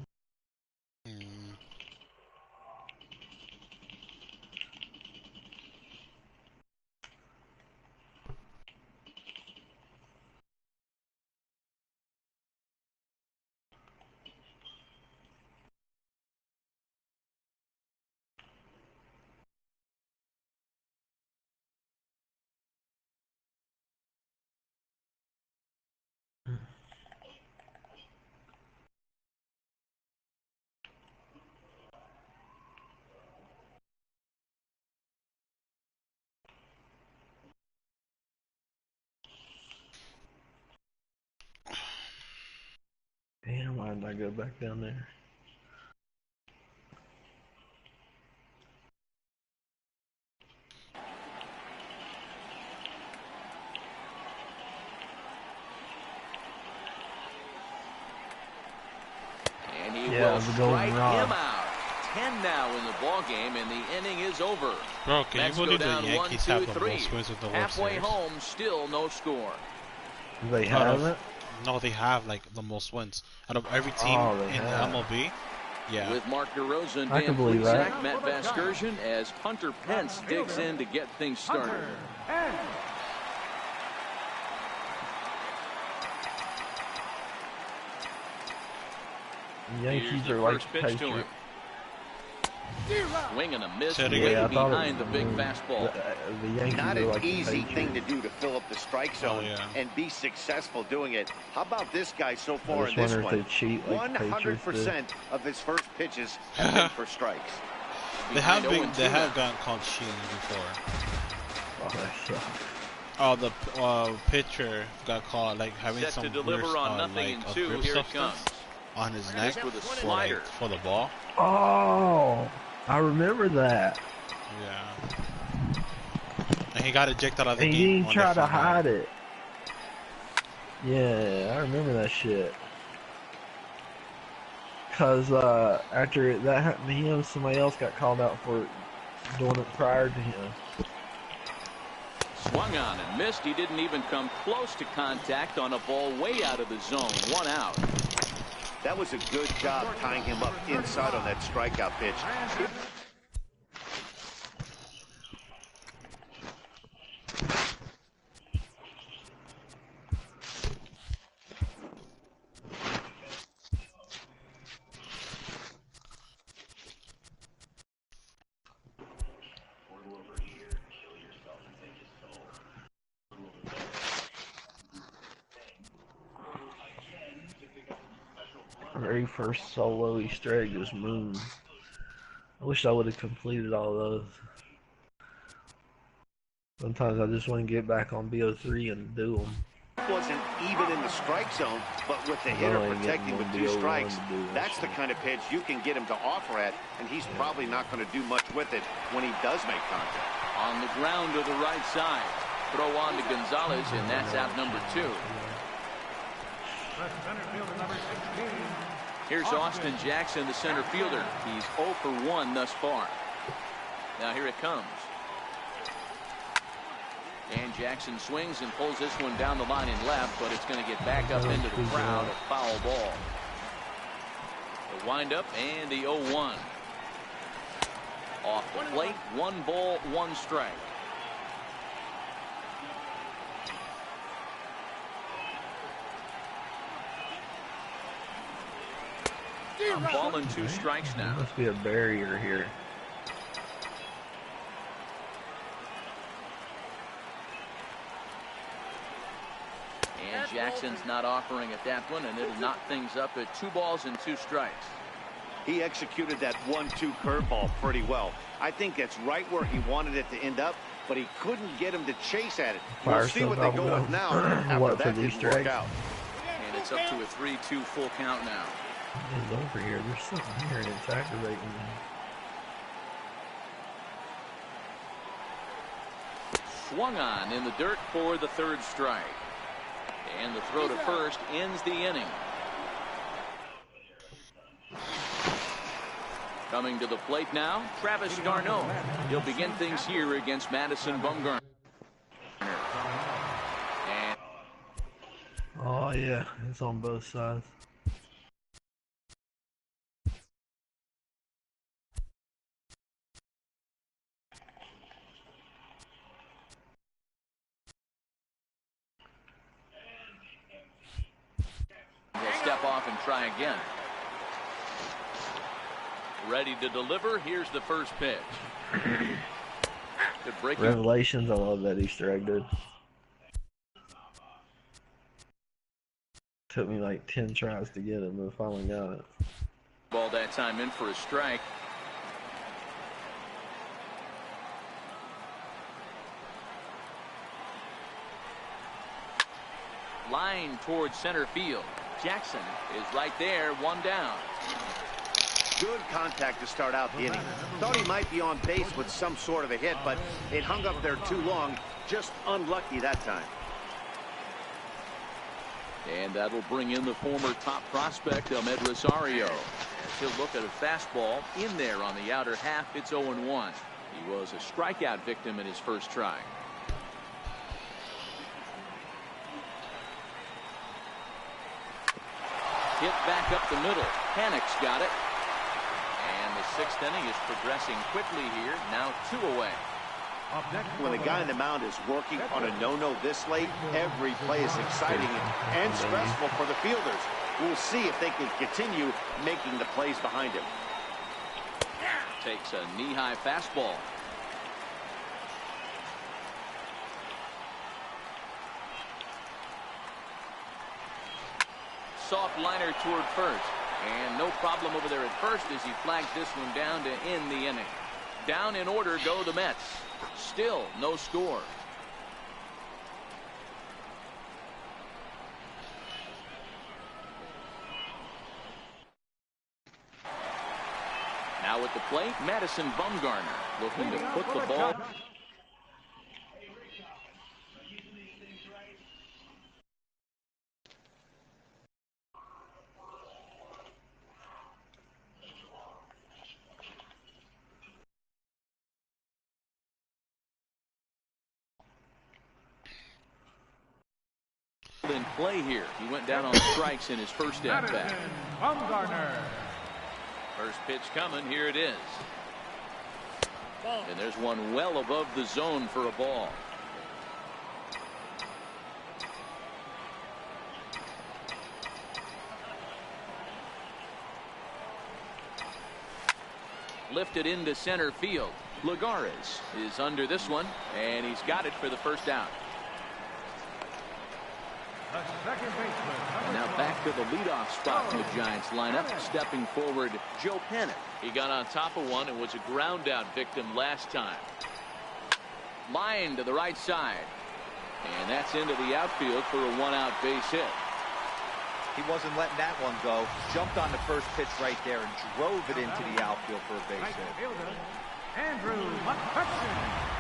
Damn, why did I go back down there?
And he will strike him out. 10 now in the ball game, and the inning is over.
Bro, can
Mets
you believe
go
the
down
Yankees
1, 2,
have the
3.
most wins with the World
Halfway
Series?
home, still no score.
They haven't?
No, they have like the most wins out of every team in the MLB. Yeah.
With Mark DeRosa and
I can
Dan
believe that.
Plesac, Matt Vasgersian as Hunter Pence digs in to get things started.
The Yankees are like the Patriots.
Swing and a miss,
Yeah,
way behind the big fastball.
The Yankees
Not
are
an
like the
easy
Patriots.
thing to do to fill up the strike zone and be successful doing it. How about this guy so far
I
in
just
this
wonder
one?
if they cheat like the Patriots do.
100% of his first pitches have been for strikes.
They have gotten called cheating before.
Oh, that sucks.
Oh, the pitcher got caught like having
Set
some
to deliver
weird,
on nothing
like
in
a
2.
grip
Here it
substance
comes.
on his neck
With a
for,
slider.
like, for the ball.
Oh, I remember that.
Yeah. And he got ejected out of the
And
game.
he didn't try to hide it. Yeah, I remember that shit. Cause after that happened to him, somebody else got called out for doing it prior to him.
Swung on and missed. He didn't even come close to contact on a ball way out of the zone. 1 out.
That was a good job tying him up inside on that strikeout pitch.
Very first solo Easter egg was Moon. I wish I would have completed all those. Sometimes I just want to get back on BO3 and do them.
Wasn't even in the strike zone, but with the hitter protecting with 2 strikes, that's the kind of pitch you can get him to offer at, and he's probably not going to do much with it when he does make contact.
On the ground to the right side. Throw on to Gonzalez, and that's out number 2. Here's Austin Jackson, the center fielder. He's 0 for 1 thus far. Now here it comes. And Jackson swings and pulls this one down the line and left, but it's going to get back up into the crowd. A foul ball. The windup and the 0-1. Off the plate, 1 ball, 1 strike. Ball and 2 strikes now.
There must be a barrier here.
And Jackson's not offering at that one, and it'll knock things up at 2 balls and 2 strikes.
He executed that 1-2 curveball pretty well. I think that's right where he wanted it to end up, but he couldn't get him to chase at it. We'll see what they go with now after that didn't work out.
And it's up to a 3-2 full count now.
It's over here. There's something here that's aggravating me.
Swung on in the dirt for the 3rd strike. And the throw to first ends the inning. Coming to the plate now, Travis d'Arnaud. He'll begin things here against Madison Bumgarner. And
oh yeah, it's on both sides.
he'll step off and try again. Ready to deliver. Here's the first pitch. Good breaking.
Revelations. I love that Easter egg, dude. Took me like 10 tries to get it, but I finally got it.
Ball that time in for a strike. Line towards center field. Jackson is right there, 1 down.
Good contact to start out the inning. Thought he might be on base with some sort of a hit, but it hung up there too long. Just unlucky that time.
And that'll bring in the former top prospect, Ahmed Rosario. As he'll look at a fastball in there on the outer half. It's 0-1. He was a strikeout victim in his first try. Hit back up the middle. Panic's got it. And the 6th inning is progressing quickly here. Now 2 away.
When the guy on the mound is working on a no-no this late, every play is exciting and stressful for the fielders. We'll see if they can continue making the plays behind him.
Takes a knee-high fastball. Soft liner toward first. And no problem over there at first as he flags this one down to end the inning. Down in order go the Mets. Still no score. Now at the plate, Madison Bumgarner looking to put the ball. In play here. He went down on strikes in his first at bat.
Bumgarner.
First pitch coming. Here it is. And there's one well above the zone for a ball. Lifted into center field. Lagares is under this one, and he's got it for the first out. And now back to the leadoff spot in the Giants lineup. Stepping forward, Joe Panik. He got on top of one and was a ground out victim last time. Line to the right side. And that's into the outfield for a 1-out base hit.
He wasn't letting that one go. Jumped on the first pitch right there and drove it into the outfield for a base hit.
Andrew McCutcheon.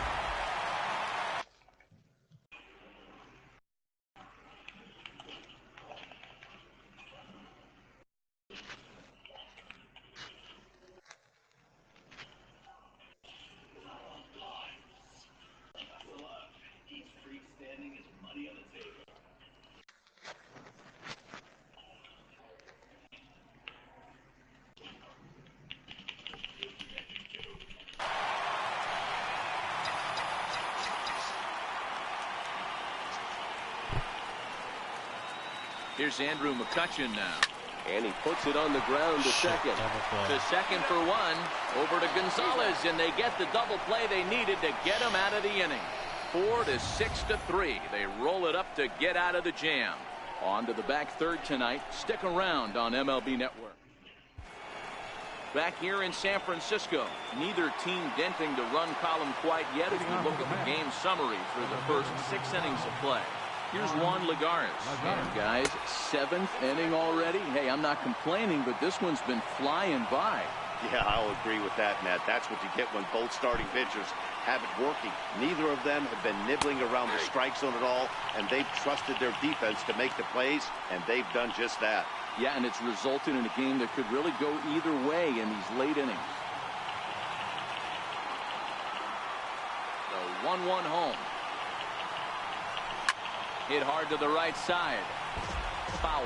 Here's Andrew McCutcheon now. And he puts it on the ground to second. To second for one. Over to Gonzalez, and they get the double play they needed to get him out of the inning. 4 to 6 to 3. They roll it up to get out of the jam. On to the back third tonight. Stick around on MLB Network. Back here in San Francisco, neither team denting the run column quite yet as we look at the game summary for the first 6 innings of play. Here's Juan Lagares. And guys, 7th inning already. Hey, I'm not complaining, but this one's been flying by.
Yeah, I'll agree with that, Matt. That's what you get when both starting pitchers have it working. Neither of them have been nibbling around the strike zone at all, and they've trusted their defense to make the plays, and they've done just that.
Yeah, and it's resulted in a game that could really go either way in these late innings. The 1-1 home. Hit hard to the right side. Foul.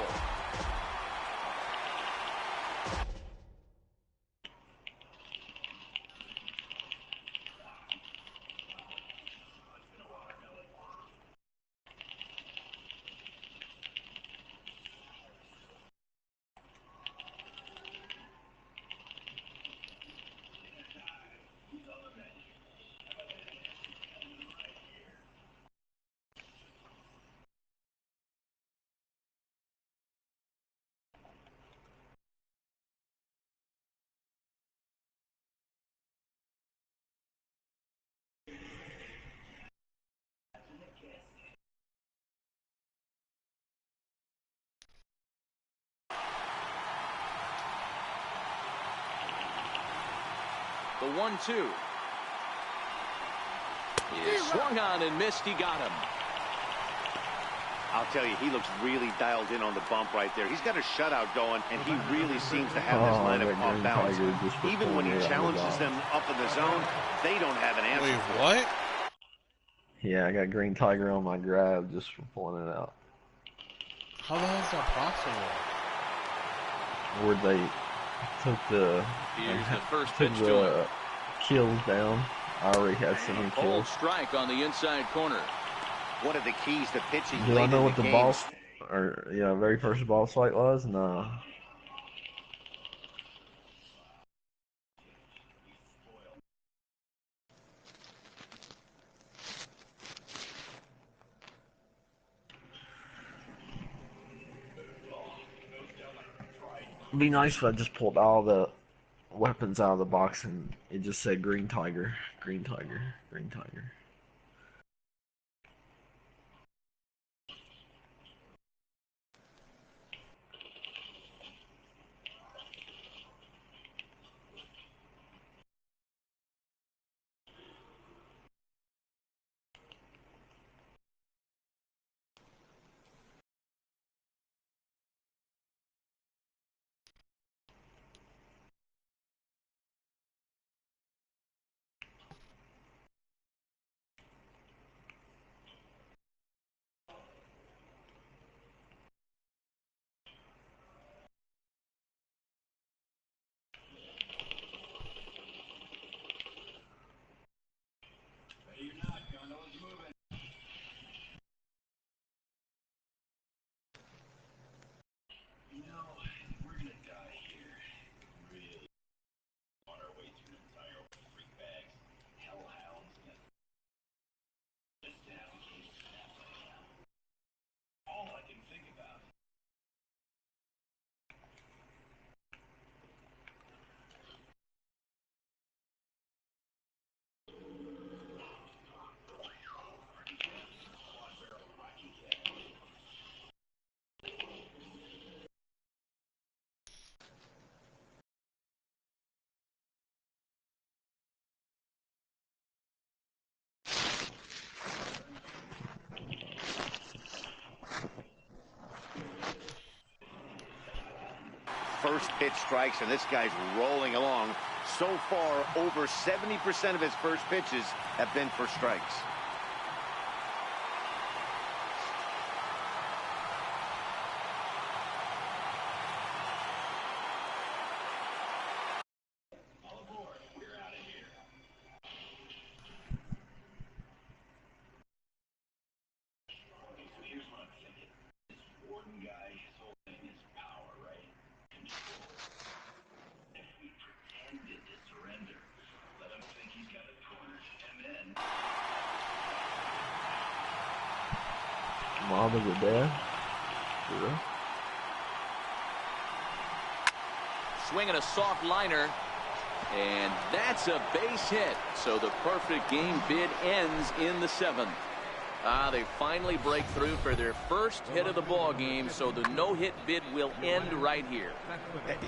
The 1-2. He swung on and missed. He got him.
I'll tell you, he looks really dialed in on the bump right there. He's got a shutout going, and he really seems to have this lineup off balance. Even when he challenges them up in the zone, they don't have an answer.
Wait, what?
Yeah, I got Green Tiger on my grab just for pulling it out.
How the hell is that possible?
Where they took the
first pitch to him.
Kills down. I already had 7 kills.
Cold strike on the inside corner.
One of the keys to pitching.
Do I know what the ball, or very first ball flight was? No. It'd be nice if I just pulled all the weapons out of the box and it just said Green Tiger, Green Tiger, Green Tiger.
First pitch strikes, and this guy's rolling along. So far, over 70% of his first pitches have been for strikes.
Mom is a dad? For real?
Swinging a soft liner. And that's a base hit. So the perfect game bid ends in the 7th. They finally break through for their first hit of the ball game, so the no-hit bid will end right here.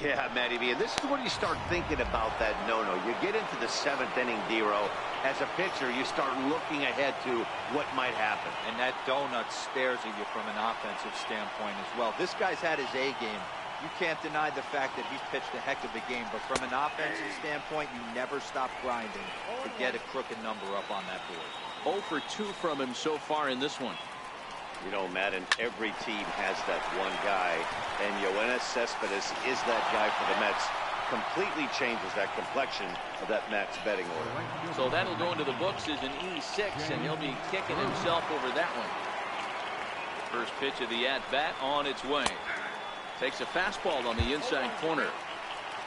Yeah, Matty V, and this is when you start thinking about that no-no. You get into the 7th inning, Dero. As a pitcher, you start looking ahead to what might happen.
And that donut stares at you from an offensive standpoint as well. This guy's had his A game. You can't deny the fact that he's pitched a heck of a game, but from an offensive standpoint, you never stop grinding to get a crooked number up on that board.
0 for 2 from him so far in this one.
You know, Madden, every team has that one guy, and Yoenis Cespedes is that guy for the Mets. Completely changes that complexion of that Mets betting order.
So that'll go into the books as an E6, and he'll be kicking himself over that one. First pitch of the at-bat on its way. Takes a fastball on the inside corner.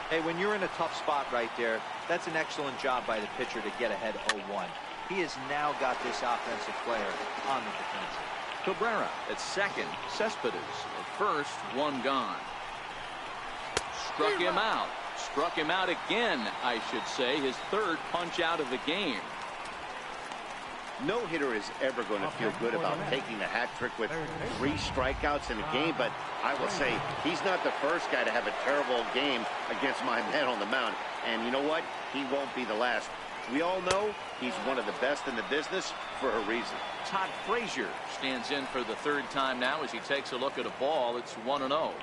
Hey, when you're in a tough spot right there, that's an excellent job by the pitcher to get ahead 0-1. He has now got this offensive player on the defensive.
Cabrera at second. Cespedes at first. One gone. Struck him out. Struck him out again, I should say. His third punch out of the game.
No hitter is ever going to feel good about taking the hat trick with 3 strikeouts in a game, but I will say he's not the first guy to have a terrible game against my man on the mound. And you know what? He won't be the last. We all know he's one of the best in the business for a reason.
Todd Frazier stands in for the 3rd time now as he takes a look at a ball. It's 1-0.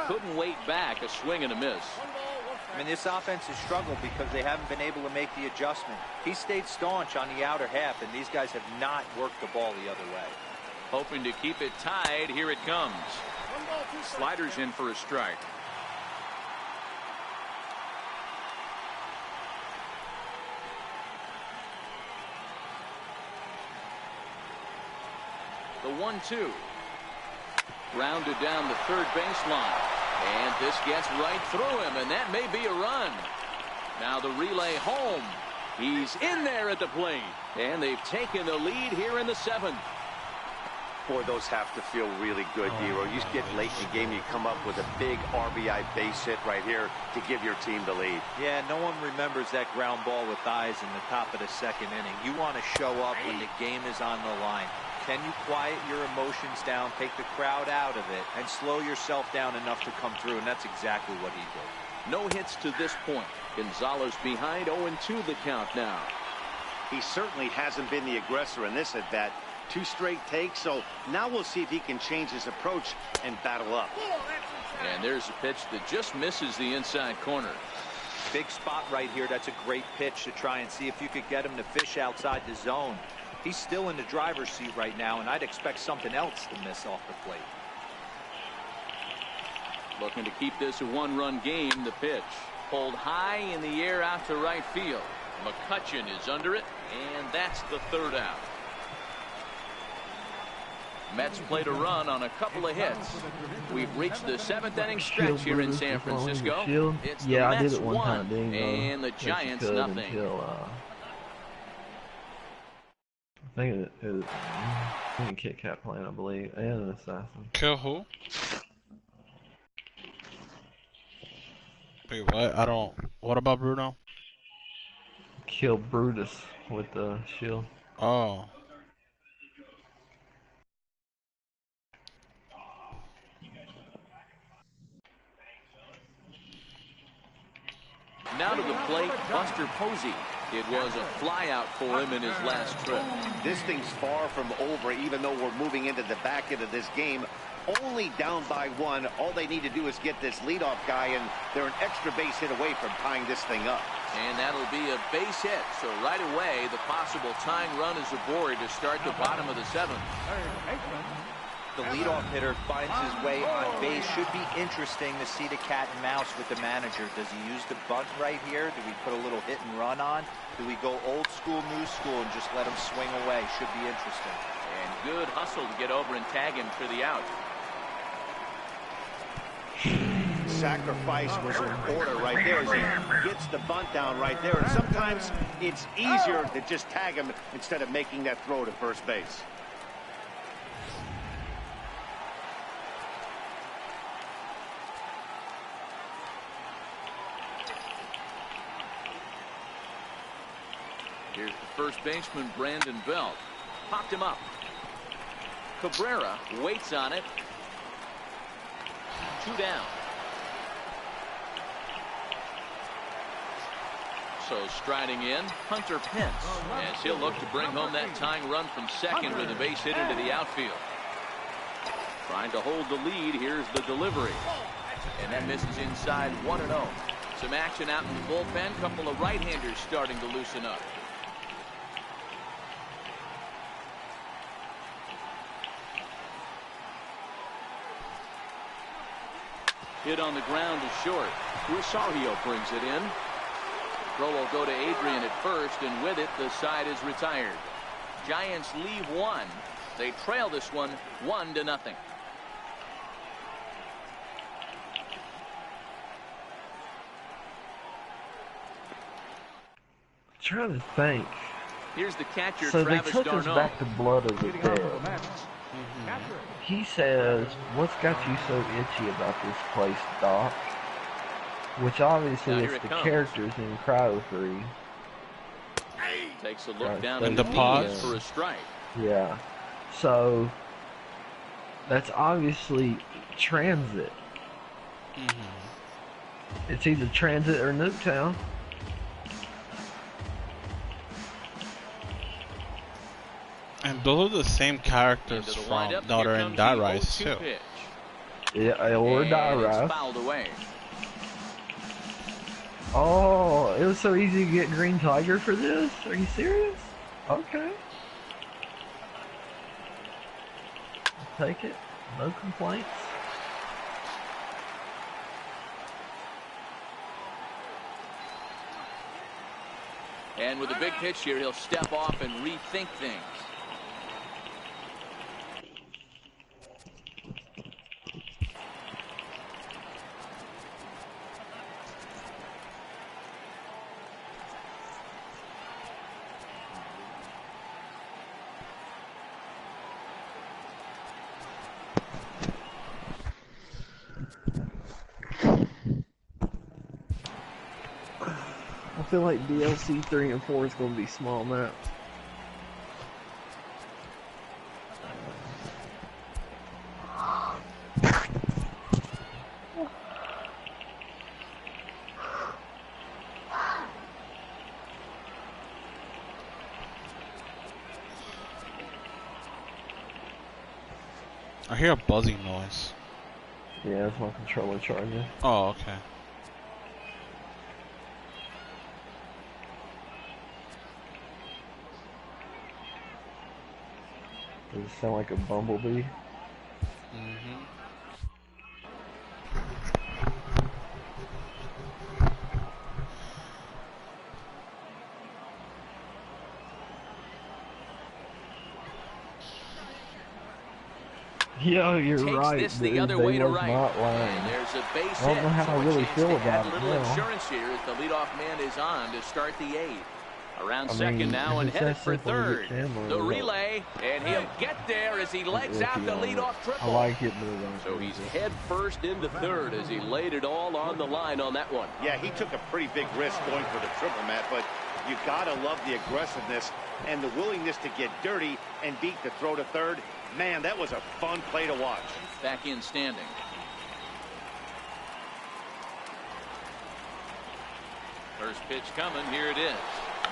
Couldn't wait back. A swing and a miss.
I mean, this offense has struggled because they haven't been able to make the adjustment. He stayed staunch on the outer half, and these guys have not worked the ball the other way.
Hoping to keep it tied. Here it comes. Sliders in for a strike. The 1-2. Grounded down the third baseline. And this gets right through him, and that may be a run. Now the relay home. He's in there at the plate. And they've taken the lead here in the 7th.
Boy, those have to feel really good, Dero. You get late in the game, you come up with a big RBI base hit right here to give your team the lead.
Yeah, no one remembers that ground ball with eyes in the top of the 2nd inning. You want to show up when the game is on the line. Can you quiet your emotions down, take the crowd out of it, and slow yourself down enough to come through? And that's exactly what he did.
No hits to this point. Gonzalez behind, 0-2 the count now.
He certainly hasn't been the aggressor in this at-bat. 2 straight takes, so now we'll see if he can change his approach and battle up.
And there's a pitch that just misses the inside corner.
Big spot right here. That's a great pitch to try and see if you could get him to fish outside the zone. He's still in the driver's seat right now, and I'd expect something else to miss off the plate.
Looking to keep this a 1-run game. The pitch pulled high in the air out to right field. McCutchen is under it, and that's the 3rd out. Mets played a run on a couple of hits. We've reached the 7th inning stretch here in San Francisco. It's the Mets
I did it one time,
and the Giants nothing.
I think Kit Kat playing, I believe, and an assassin.
Kill who? Wait, what? I don't. What about Bruno?
Kill Brutus with the shield.
Oh.
Now to the plate, Buster Posey. It was a flyout for him in his last trip.
This thing's far from over, even though we're moving into the back end of this game. Only down by 1. All they need to do is get this leadoff guy, and they're an extra base hit away from tying this thing up.
And that'll be a base hit. So right away, the possible tying run is aboard to start the bottom of the 7th.
The leadoff hitter finds his way on base. Should be interesting to see the cat and mouse with the manager. Does he use the bunt right here? Do we put a little hit and run on? Do we go old school, new school, and just let him swing away? Should be interesting.
And good hustle to get over and tag him for the out.
sacrifice was in order right there as he gets the bunt down right there. And sometimes it's easier to just tag him instead of making that throw to first base.
Here's the first baseman, Brandon Belt. Popped him up. Cabrera waits on it. 2 down. So striding in, Hunter Pence, as he'll look to bring home that tying run from second with a base hit into the outfield. Trying to hold the lead. Here's the delivery. And that misses inside 1-0. Some action out in the bullpen. Couple of right-handers starting to loosen up. Hit on the ground to short. Rosario brings it in. Throw will go to Adrian at first, and with it, the side is retired. Giants leave one. They trail this one 1-0.
Trying to think.
Here's the catcher,
so
Travis
they took
Darno.
us back to Blood of the Dead. He says, "What's got you so itchy about this place, Doc?" Which obviously is the characters in Cryo 3.
Takes a look down
in
in
the
the
pause
knees for a strike.
Yeah. So that's obviously transit. It's either transit or Nuketown.
And those are the same characters from Daughter and Die Rise too.
Yeah, or Die Rise.
Fouled away.
Oh, it was so easy to get Green Tiger for this? Are you serious? Okay. Take it. No complaints.
And with a big pitch here, he'll step off and rethink things.
I feel like DLC 3 and 4 is going to be small maps.
I hear a buzzing noise.
Yeah, it's my controller charging.
Oh, okay.
Does it sound like a bumblebee? Yeah, you're right.
This the other way to right.
Not lying.
And there's a base
I don't know how I really feel about it.
A little insurance here as the leadoff man is on to start the 8th. Around second now and headed for third. The relay, and he'll get there as he legs out the leadoff triple.
I like it moving.
So he's head first into third as he laid it all on the line on that one.
Yeah, he took a pretty big risk going for the triple, Matt, but you gotta love the aggressiveness and the willingness to get dirty and beat the throw to third. Man, that was a fun play to watch.
Back in standing. First pitch coming. Here it is.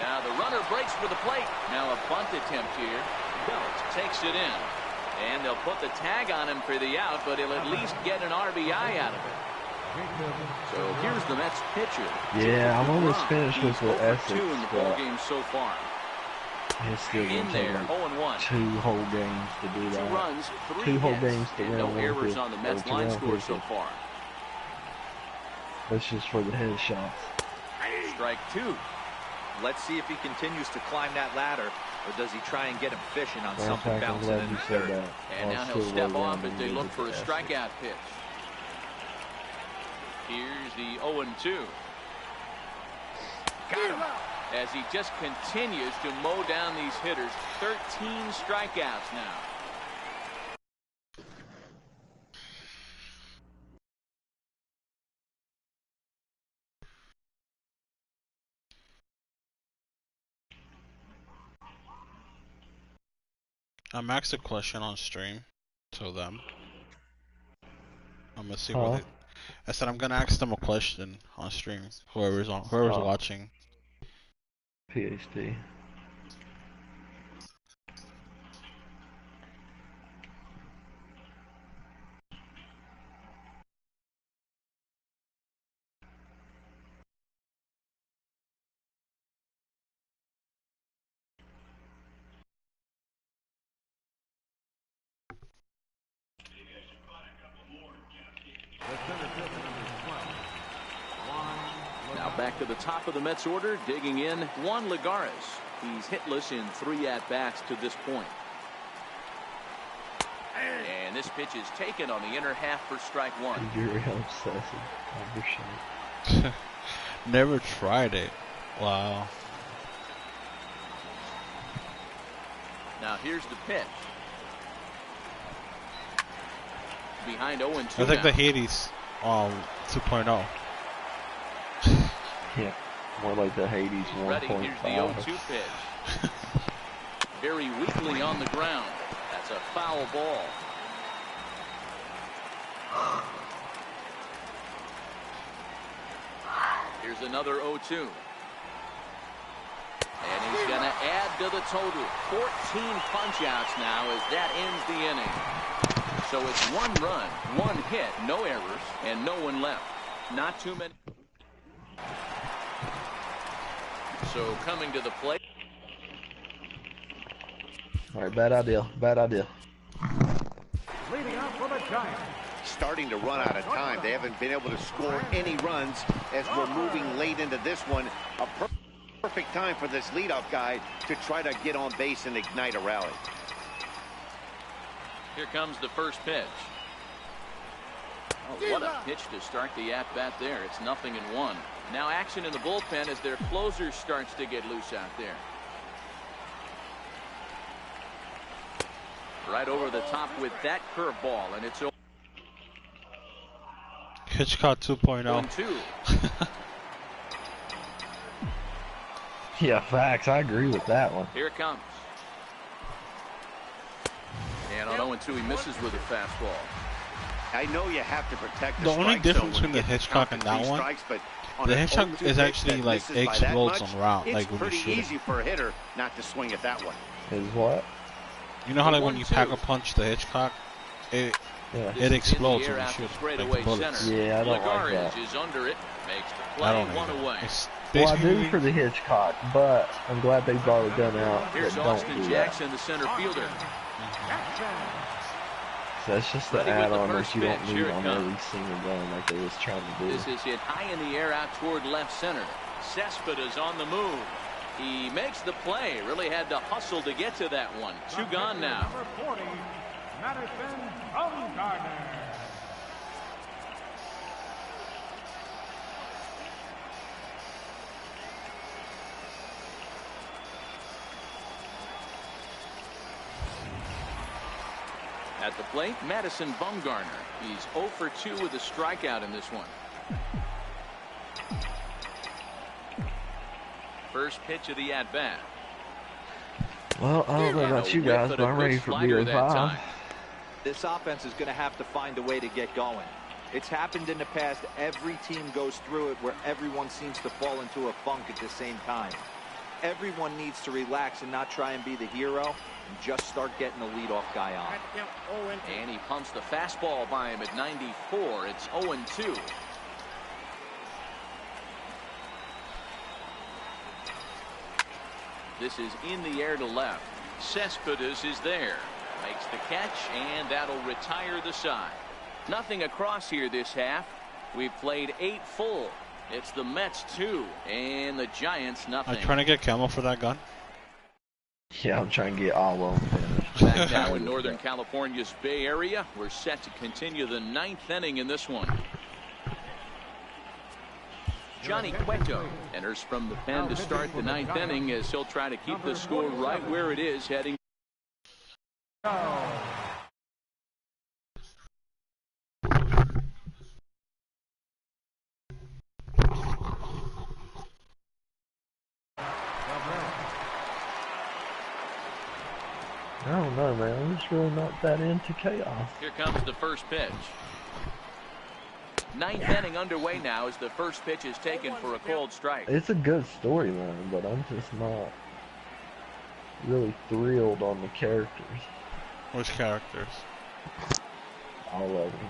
Now the runner breaks for the plate. Now a bunt attempt here. Belt takes it in. And they'll put the tag on him for the out, but he'll at least get an RBI out of it. So here's the Mets pitcher.
Yeah, I'm almost finished with the Essex.
2 in the ball game so far.
It's still
In there, 0-1.
2 whole games to do that.
2 runs, 3
2 whole
hits,
games to
and
win.
no errors on the Mets line score so far.
That's just for the headshots.
Strike 2.
Let's see if he continues to climb that ladder, or does he try and get him fishing on something bouncing in the third.
And now he'll step off as they look for a strikeout pitch. Here's the 0-2. Got him. As he just continues to mow down these hitters. 13 strikeouts now.
I'm asked a question on stream to them. I'm gonna see what they. I said I'm gonna ask them a question on stream. Whoever's watching.
PhD.
Now back to the top of the Mets order, digging in, Juan Lagares. He's hitless in 3 at-bats to this point. And this pitch is taken on the inner half for strike 1.
You're real obsessive.
Never tried it. Wow.
Now here's the pitch. Behind 0-2.
I think the Hades 2.0.
Yeah, more like the Hades 1.5.
Ready, here's the 0-2 pitch. Very weakly on the ground. That's a foul ball. Here's another 0-2. And he's going to add to the total. 14 punch-outs now as that ends the inning. So it's 1 run, 1 hit, no errors, and no one left. Not too many. So coming to the plate.
All right, bad idea. Bad idea.
Leading out for the Giants.
Starting to run out of time. They haven't been able to score any runs as we're moving late into this one. A perfect time for this leadoff guy to try to get on base and ignite a rally.
Here comes the first pitch. Oh, what a pitch to start the at-bat there. It's 0-1. Now action in the bullpen as their closer starts to get loose out there. Right over the top with that curveball, and it's
Hitchcock 2.0.
Yeah, facts. I agree with that one.
Here it comes. And on 0-2, he misses with a fastball.
I know you have to protect
the only difference between the Hitchcock and that one, the Hitchcock is actually like explodes on route.
It's
like when
pretty
you shoot
easy for a hitter not to swing at that one.
Is what?
You know how like when you pack a punch the Hitchcock, it explodes when you shoot like the bullets.
Yeah, I don't like that.
Is under it, makes the play,
I don't
one away.
Well, I do for the Hitchcock, but I'm glad they brought a gun out.
Here's Austin Jackson, the center fielder.
So that's just the add-on that you don't need on every single gun like they was trying to do.
This is hit high in the air out toward left center. Cespedes on the move. He makes the play. Really had to hustle to get to that one. 2 gone now.
Number 40, Madison Bumgarner.
At the plate, Madison Bumgarner. He's 0 for 2 with a strikeout in this one. First pitch of the at-bat.
Well, I don't know about you guys, but I'm ready for beer 5.
This offense is going to have to find a way to get going. It's happened in the past. Every team goes through it where everyone seems to fall into a funk at the same time. Everyone needs to relax and not try and be the hero and just start getting the leadoff guy on.
And he pumps the fastball by him at 94. It's 0-2. This is in the air to left. Cespedes is there. Makes the catch, and that'll retire the side. Nothing across here this half. We've played 8 full. It's the Mets 2 and the Giants nothing.
I'm trying to get Camel for that gun.
Yeah, I'm trying to get all finished.
Back now in Northern California's Bay Area, we're set to continue the 9th inning in this one. Johnny Cueto enters from the pen to start the 9th inning as he'll try to keep the score right where it is heading.
I don't know, man. I'm just really not that into chaos.
Here comes the first pitch. 9th inning underway now as the first pitch is taken for a cold strike.
It's a good storyline, but I'm just not really thrilled on the characters.
Which characters?
All of them.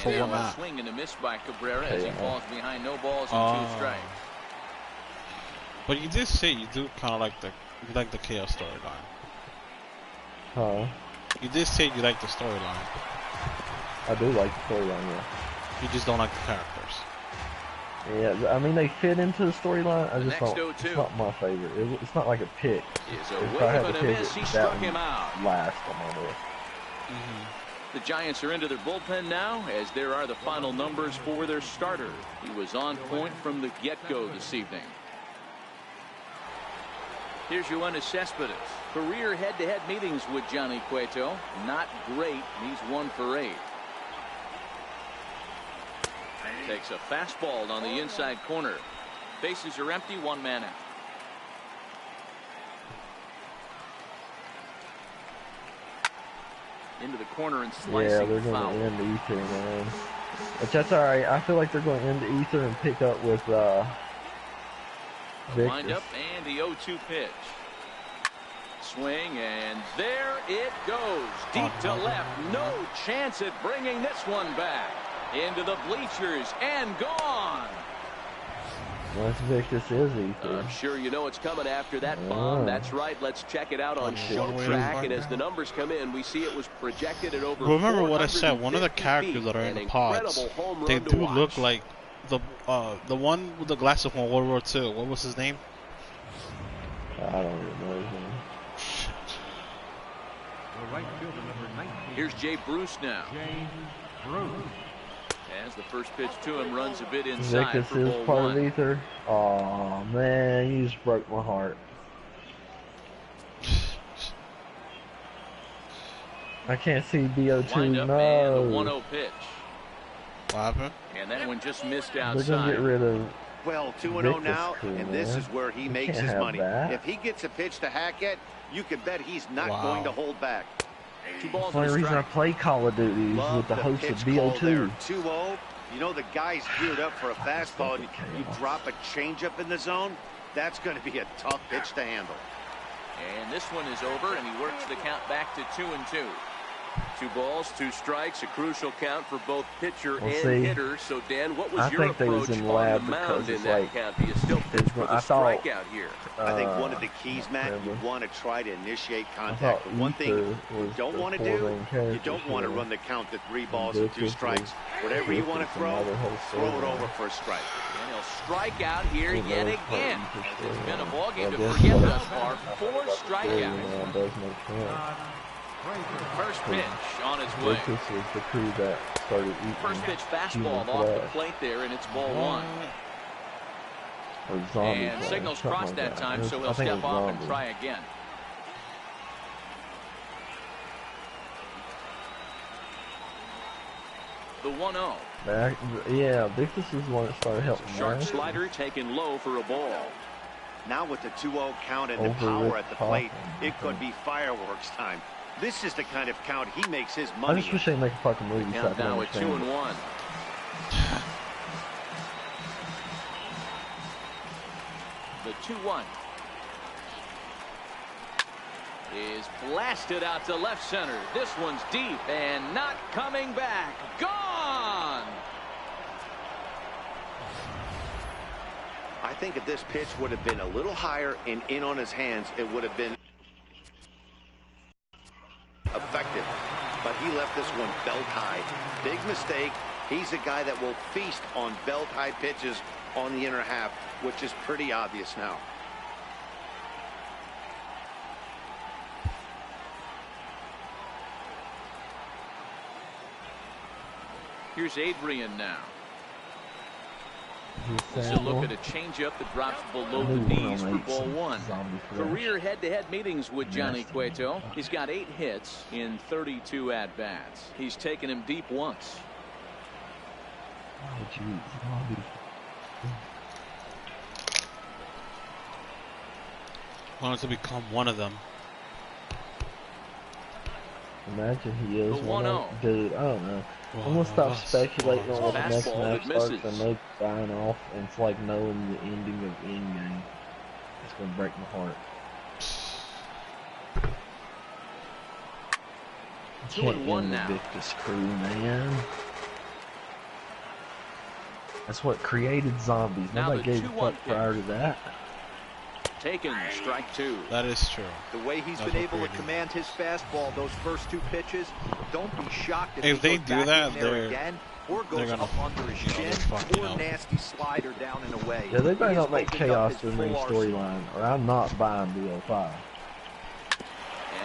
And now a swing and a miss by Cabrera as he falls behind no balls and 2 strikes.
But you did say you do kind of like the chaos storyline.
Huh?
You did say you like the storyline.
I do like the storyline, yeah.
You just don't like the characters.
Yeah, I mean they fit into the storyline. I just don't.
0-2.
It's not my favorite. It's not like a pick.
If I had to pick it, he struck him out.
Last on my list.
The Giants are into their bullpen now as there are the final numbers for their starter. He was on point from the get-go this evening. Here's Yoenis Cespedes. Career head-to-head meetings with Johnny Cueto. Not great. He's 1 for 8. Takes a fastball on the inside corner. Bases are empty, 1 man out. Into the corner and slicing.
Yeah, they're going to end Ether, man. But that's all right. I feel like they're going to end Ether and pick up with
wind up and the 0-2 pitch. Swing and there it goes. Deep to left. No chance at bringing this one back. Into the bleachers and gone.
Once Victus is Ether.
I'm sure you know it's coming after that bomb. That's right. Let's check it out on Short Track. And as the numbers come in, we see it was projected at over.
Remember what I said. One of the characters that are in the pods, they do look like the one with the glasses from World War II. What was his name?
I don't even know his name.
Here's Jay Bruce now. As the first pitch to him runs a bit inside
Victus
for
is
ball
part
1.
of Ether. Oh man, you just broke my heart. I can't see BO2.
Wind up
No.
and the 1-0 pitch.
What happened?
And that one just missed outside.
They're gonna get rid of.
Well, 2-0 now, and this is where he makes his money.
That.
If he gets a pitch to hack at, you can bet he's not going to hold back.
2 balls.
That's the only reason I play Call of Duty is with the host of BO2.
2-0. You know the guy's geared up for a fastball, and you drop a changeup in the zone. That's going to be a tough pitch to handle.
And this one is over, and he works the count back to 2-2. 2 balls, 2 strikes, a crucial count for both pitcher and hitter. So, Dan, what was your approach on the mound in that count? Do you still pitch for the strikeout here?
I think one of the keys, Matt, you want to try to initiate contact. One thing you don't want to do, you don't want to run the count to 3 balls and 2 strikes. Whatever you want to throw it over for a strike.
And he'll strike out here yet again. It's been a ballgame to forget thus far. 4 strikeouts. First pitch on its way.
Victus was the crew that started eating.
First pitch fastball off the plate there, and it's ball 1. And signals crossed that time, so he'll step off and try again. The 1-0.
Yeah, Victus is the one that started helping.
Sharp slider taken low for a ball.
Now with the 2-0 count and the power at the plate, it could be fireworks time. This is the kind of count he makes his money.
I just wish they'd make a fucking movie.
Count now at 2-1. The 2-1 is blasted out to left center. This one's deep and not coming back. Gone!
I think if this pitch would have been a little higher and in on his hands, it would have been effective. But he left this one belt high. Big mistake. He's a guy that will feast on belt high pitches on the inner half, which is pretty obvious now.
Here's Adrian now. So look at a changeup that drops below the knees for ball one. Career head-to-head meetings with Johnny Cueto. He's got 8 hits in 32 at-bats. He's taken him deep once.
Oh, jeez.
Wanted to become one of them.
Imagine he is one of them. Dude, I don't know. I'm gonna stop speculating on what the next match starts and no dying off, and it's like knowing the ending of Endgame. It's gonna break my heart. You can't end the Victus crew, man. That's what created zombies. Nobody gave a fuck prior to that.
Taken, strike 2.
That is true.
The way he's been able to command his fastball those first 2 pitches, don't be shocked if
they do that. They're
again, or goes up under his chin, or nasty slider down and away.
Yeah, they better not make chaos the main storyline, or I'm not buying BO5.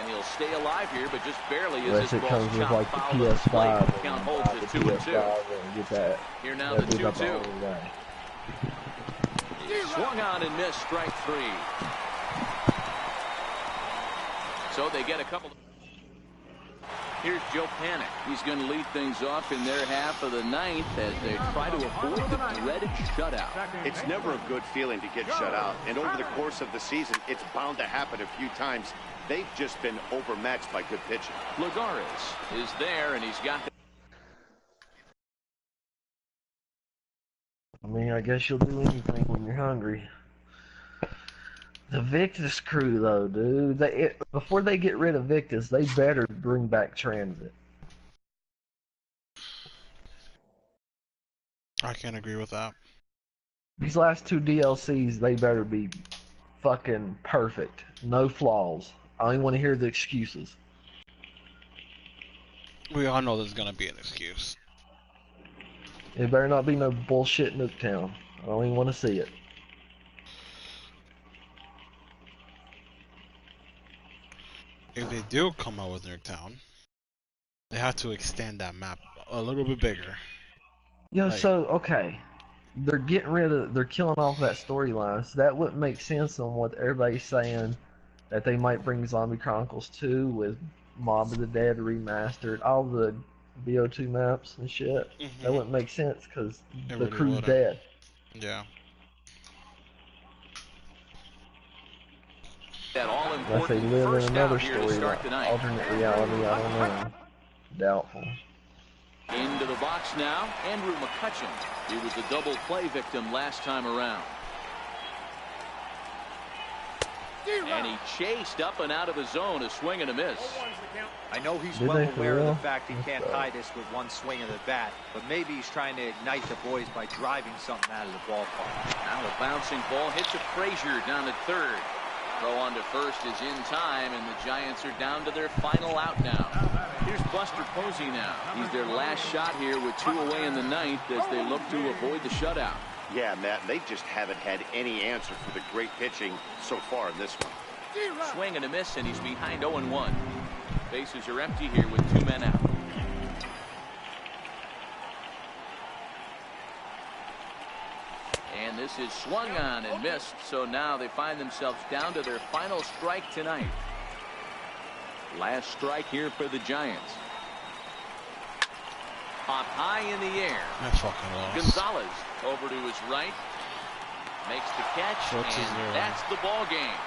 And he'll stay alive here, but just barely as
unless
his
it comes with like the PS5
count holds at 2 and 2.
Get that.
Here now the 2-2. Swung on and missed, strike 3. So they get a couple. Here's Joe Panic. He's going to lead things off in their half of the 9th as they try to avoid the dreaded shutout.
It's never a good feeling to get shut out, and over the course of the season, it's bound to happen a few times. They've just been overmatched by good pitching.
Lagares is there, and he's got the.
I mean, I guess you'll do anything when you're hungry. The Victus crew, though, dude, before they get rid of Victus, they better bring back Transit.
I can't agree with that.
These last 2 DLCs, they better be fucking perfect. No flaws. I don't even want to hear the excuses.
We all know there's gonna be an excuse.
It better not be no bullshit Nuketown. I don't even want to see it.
If they do come out with Nuketown, they have to extend that map a little bit bigger.
Yo, so, okay. They're killing off that storyline, so that wouldn't make sense on what everybody's saying, that they might bring Zombie Chronicles 2 with Mob of the Dead remastered, all the BO2 maps and shit. That wouldn't make sense, because the crew's dead.
Yeah.
That
unless they live in another story, alternate reality, I don't know. Doubtful.
Into the box now, Andrew McCutcheon. He was a double play victim last time around. And he chased up and out of the zone, a swing and a miss.
I know he's well aware of the fact he can't tie this with one swing of the bat, but maybe he's trying to ignite the boys by driving something out of the ballpark.
Now a bouncing ball hits a Frazier down at third. Throw on to first is in time, and the Giants are down to their final out now. Here's Buster Posey now. He's their last shot here with 2 away in the 9th as they look to avoid the shutout.
Yeah, Matt, they just haven't had any answer for the great pitching so far in this one.
Swing and a miss, and he's behind 0-1. Bases are empty here with 2 men out. And this is swung on and missed, so now they find themselves down to their final strike tonight. Last strike here for the Giants. Pop high in the air.
I fucking lost.
Gonzalez over to his right. Makes the catch, and that's the ball game.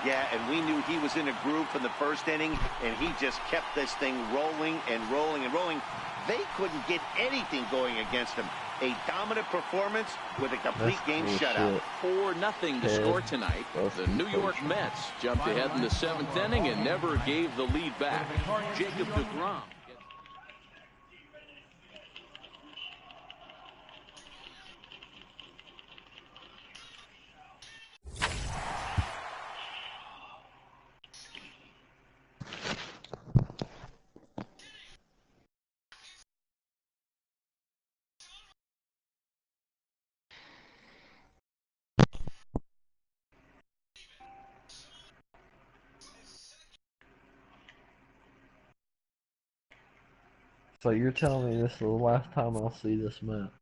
Yeah, and we knew he was in a groove from the first inning, and he just kept this thing rolling and rolling and rolling. They couldn't get anything going against him. A dominant performance with a complete game shutout.
4-0 to score tonight. The New York Mets jumped ahead in the 7th inning and never gave the lead back. Jacob deGrom.
So you're telling me this is the last time I'll see this map?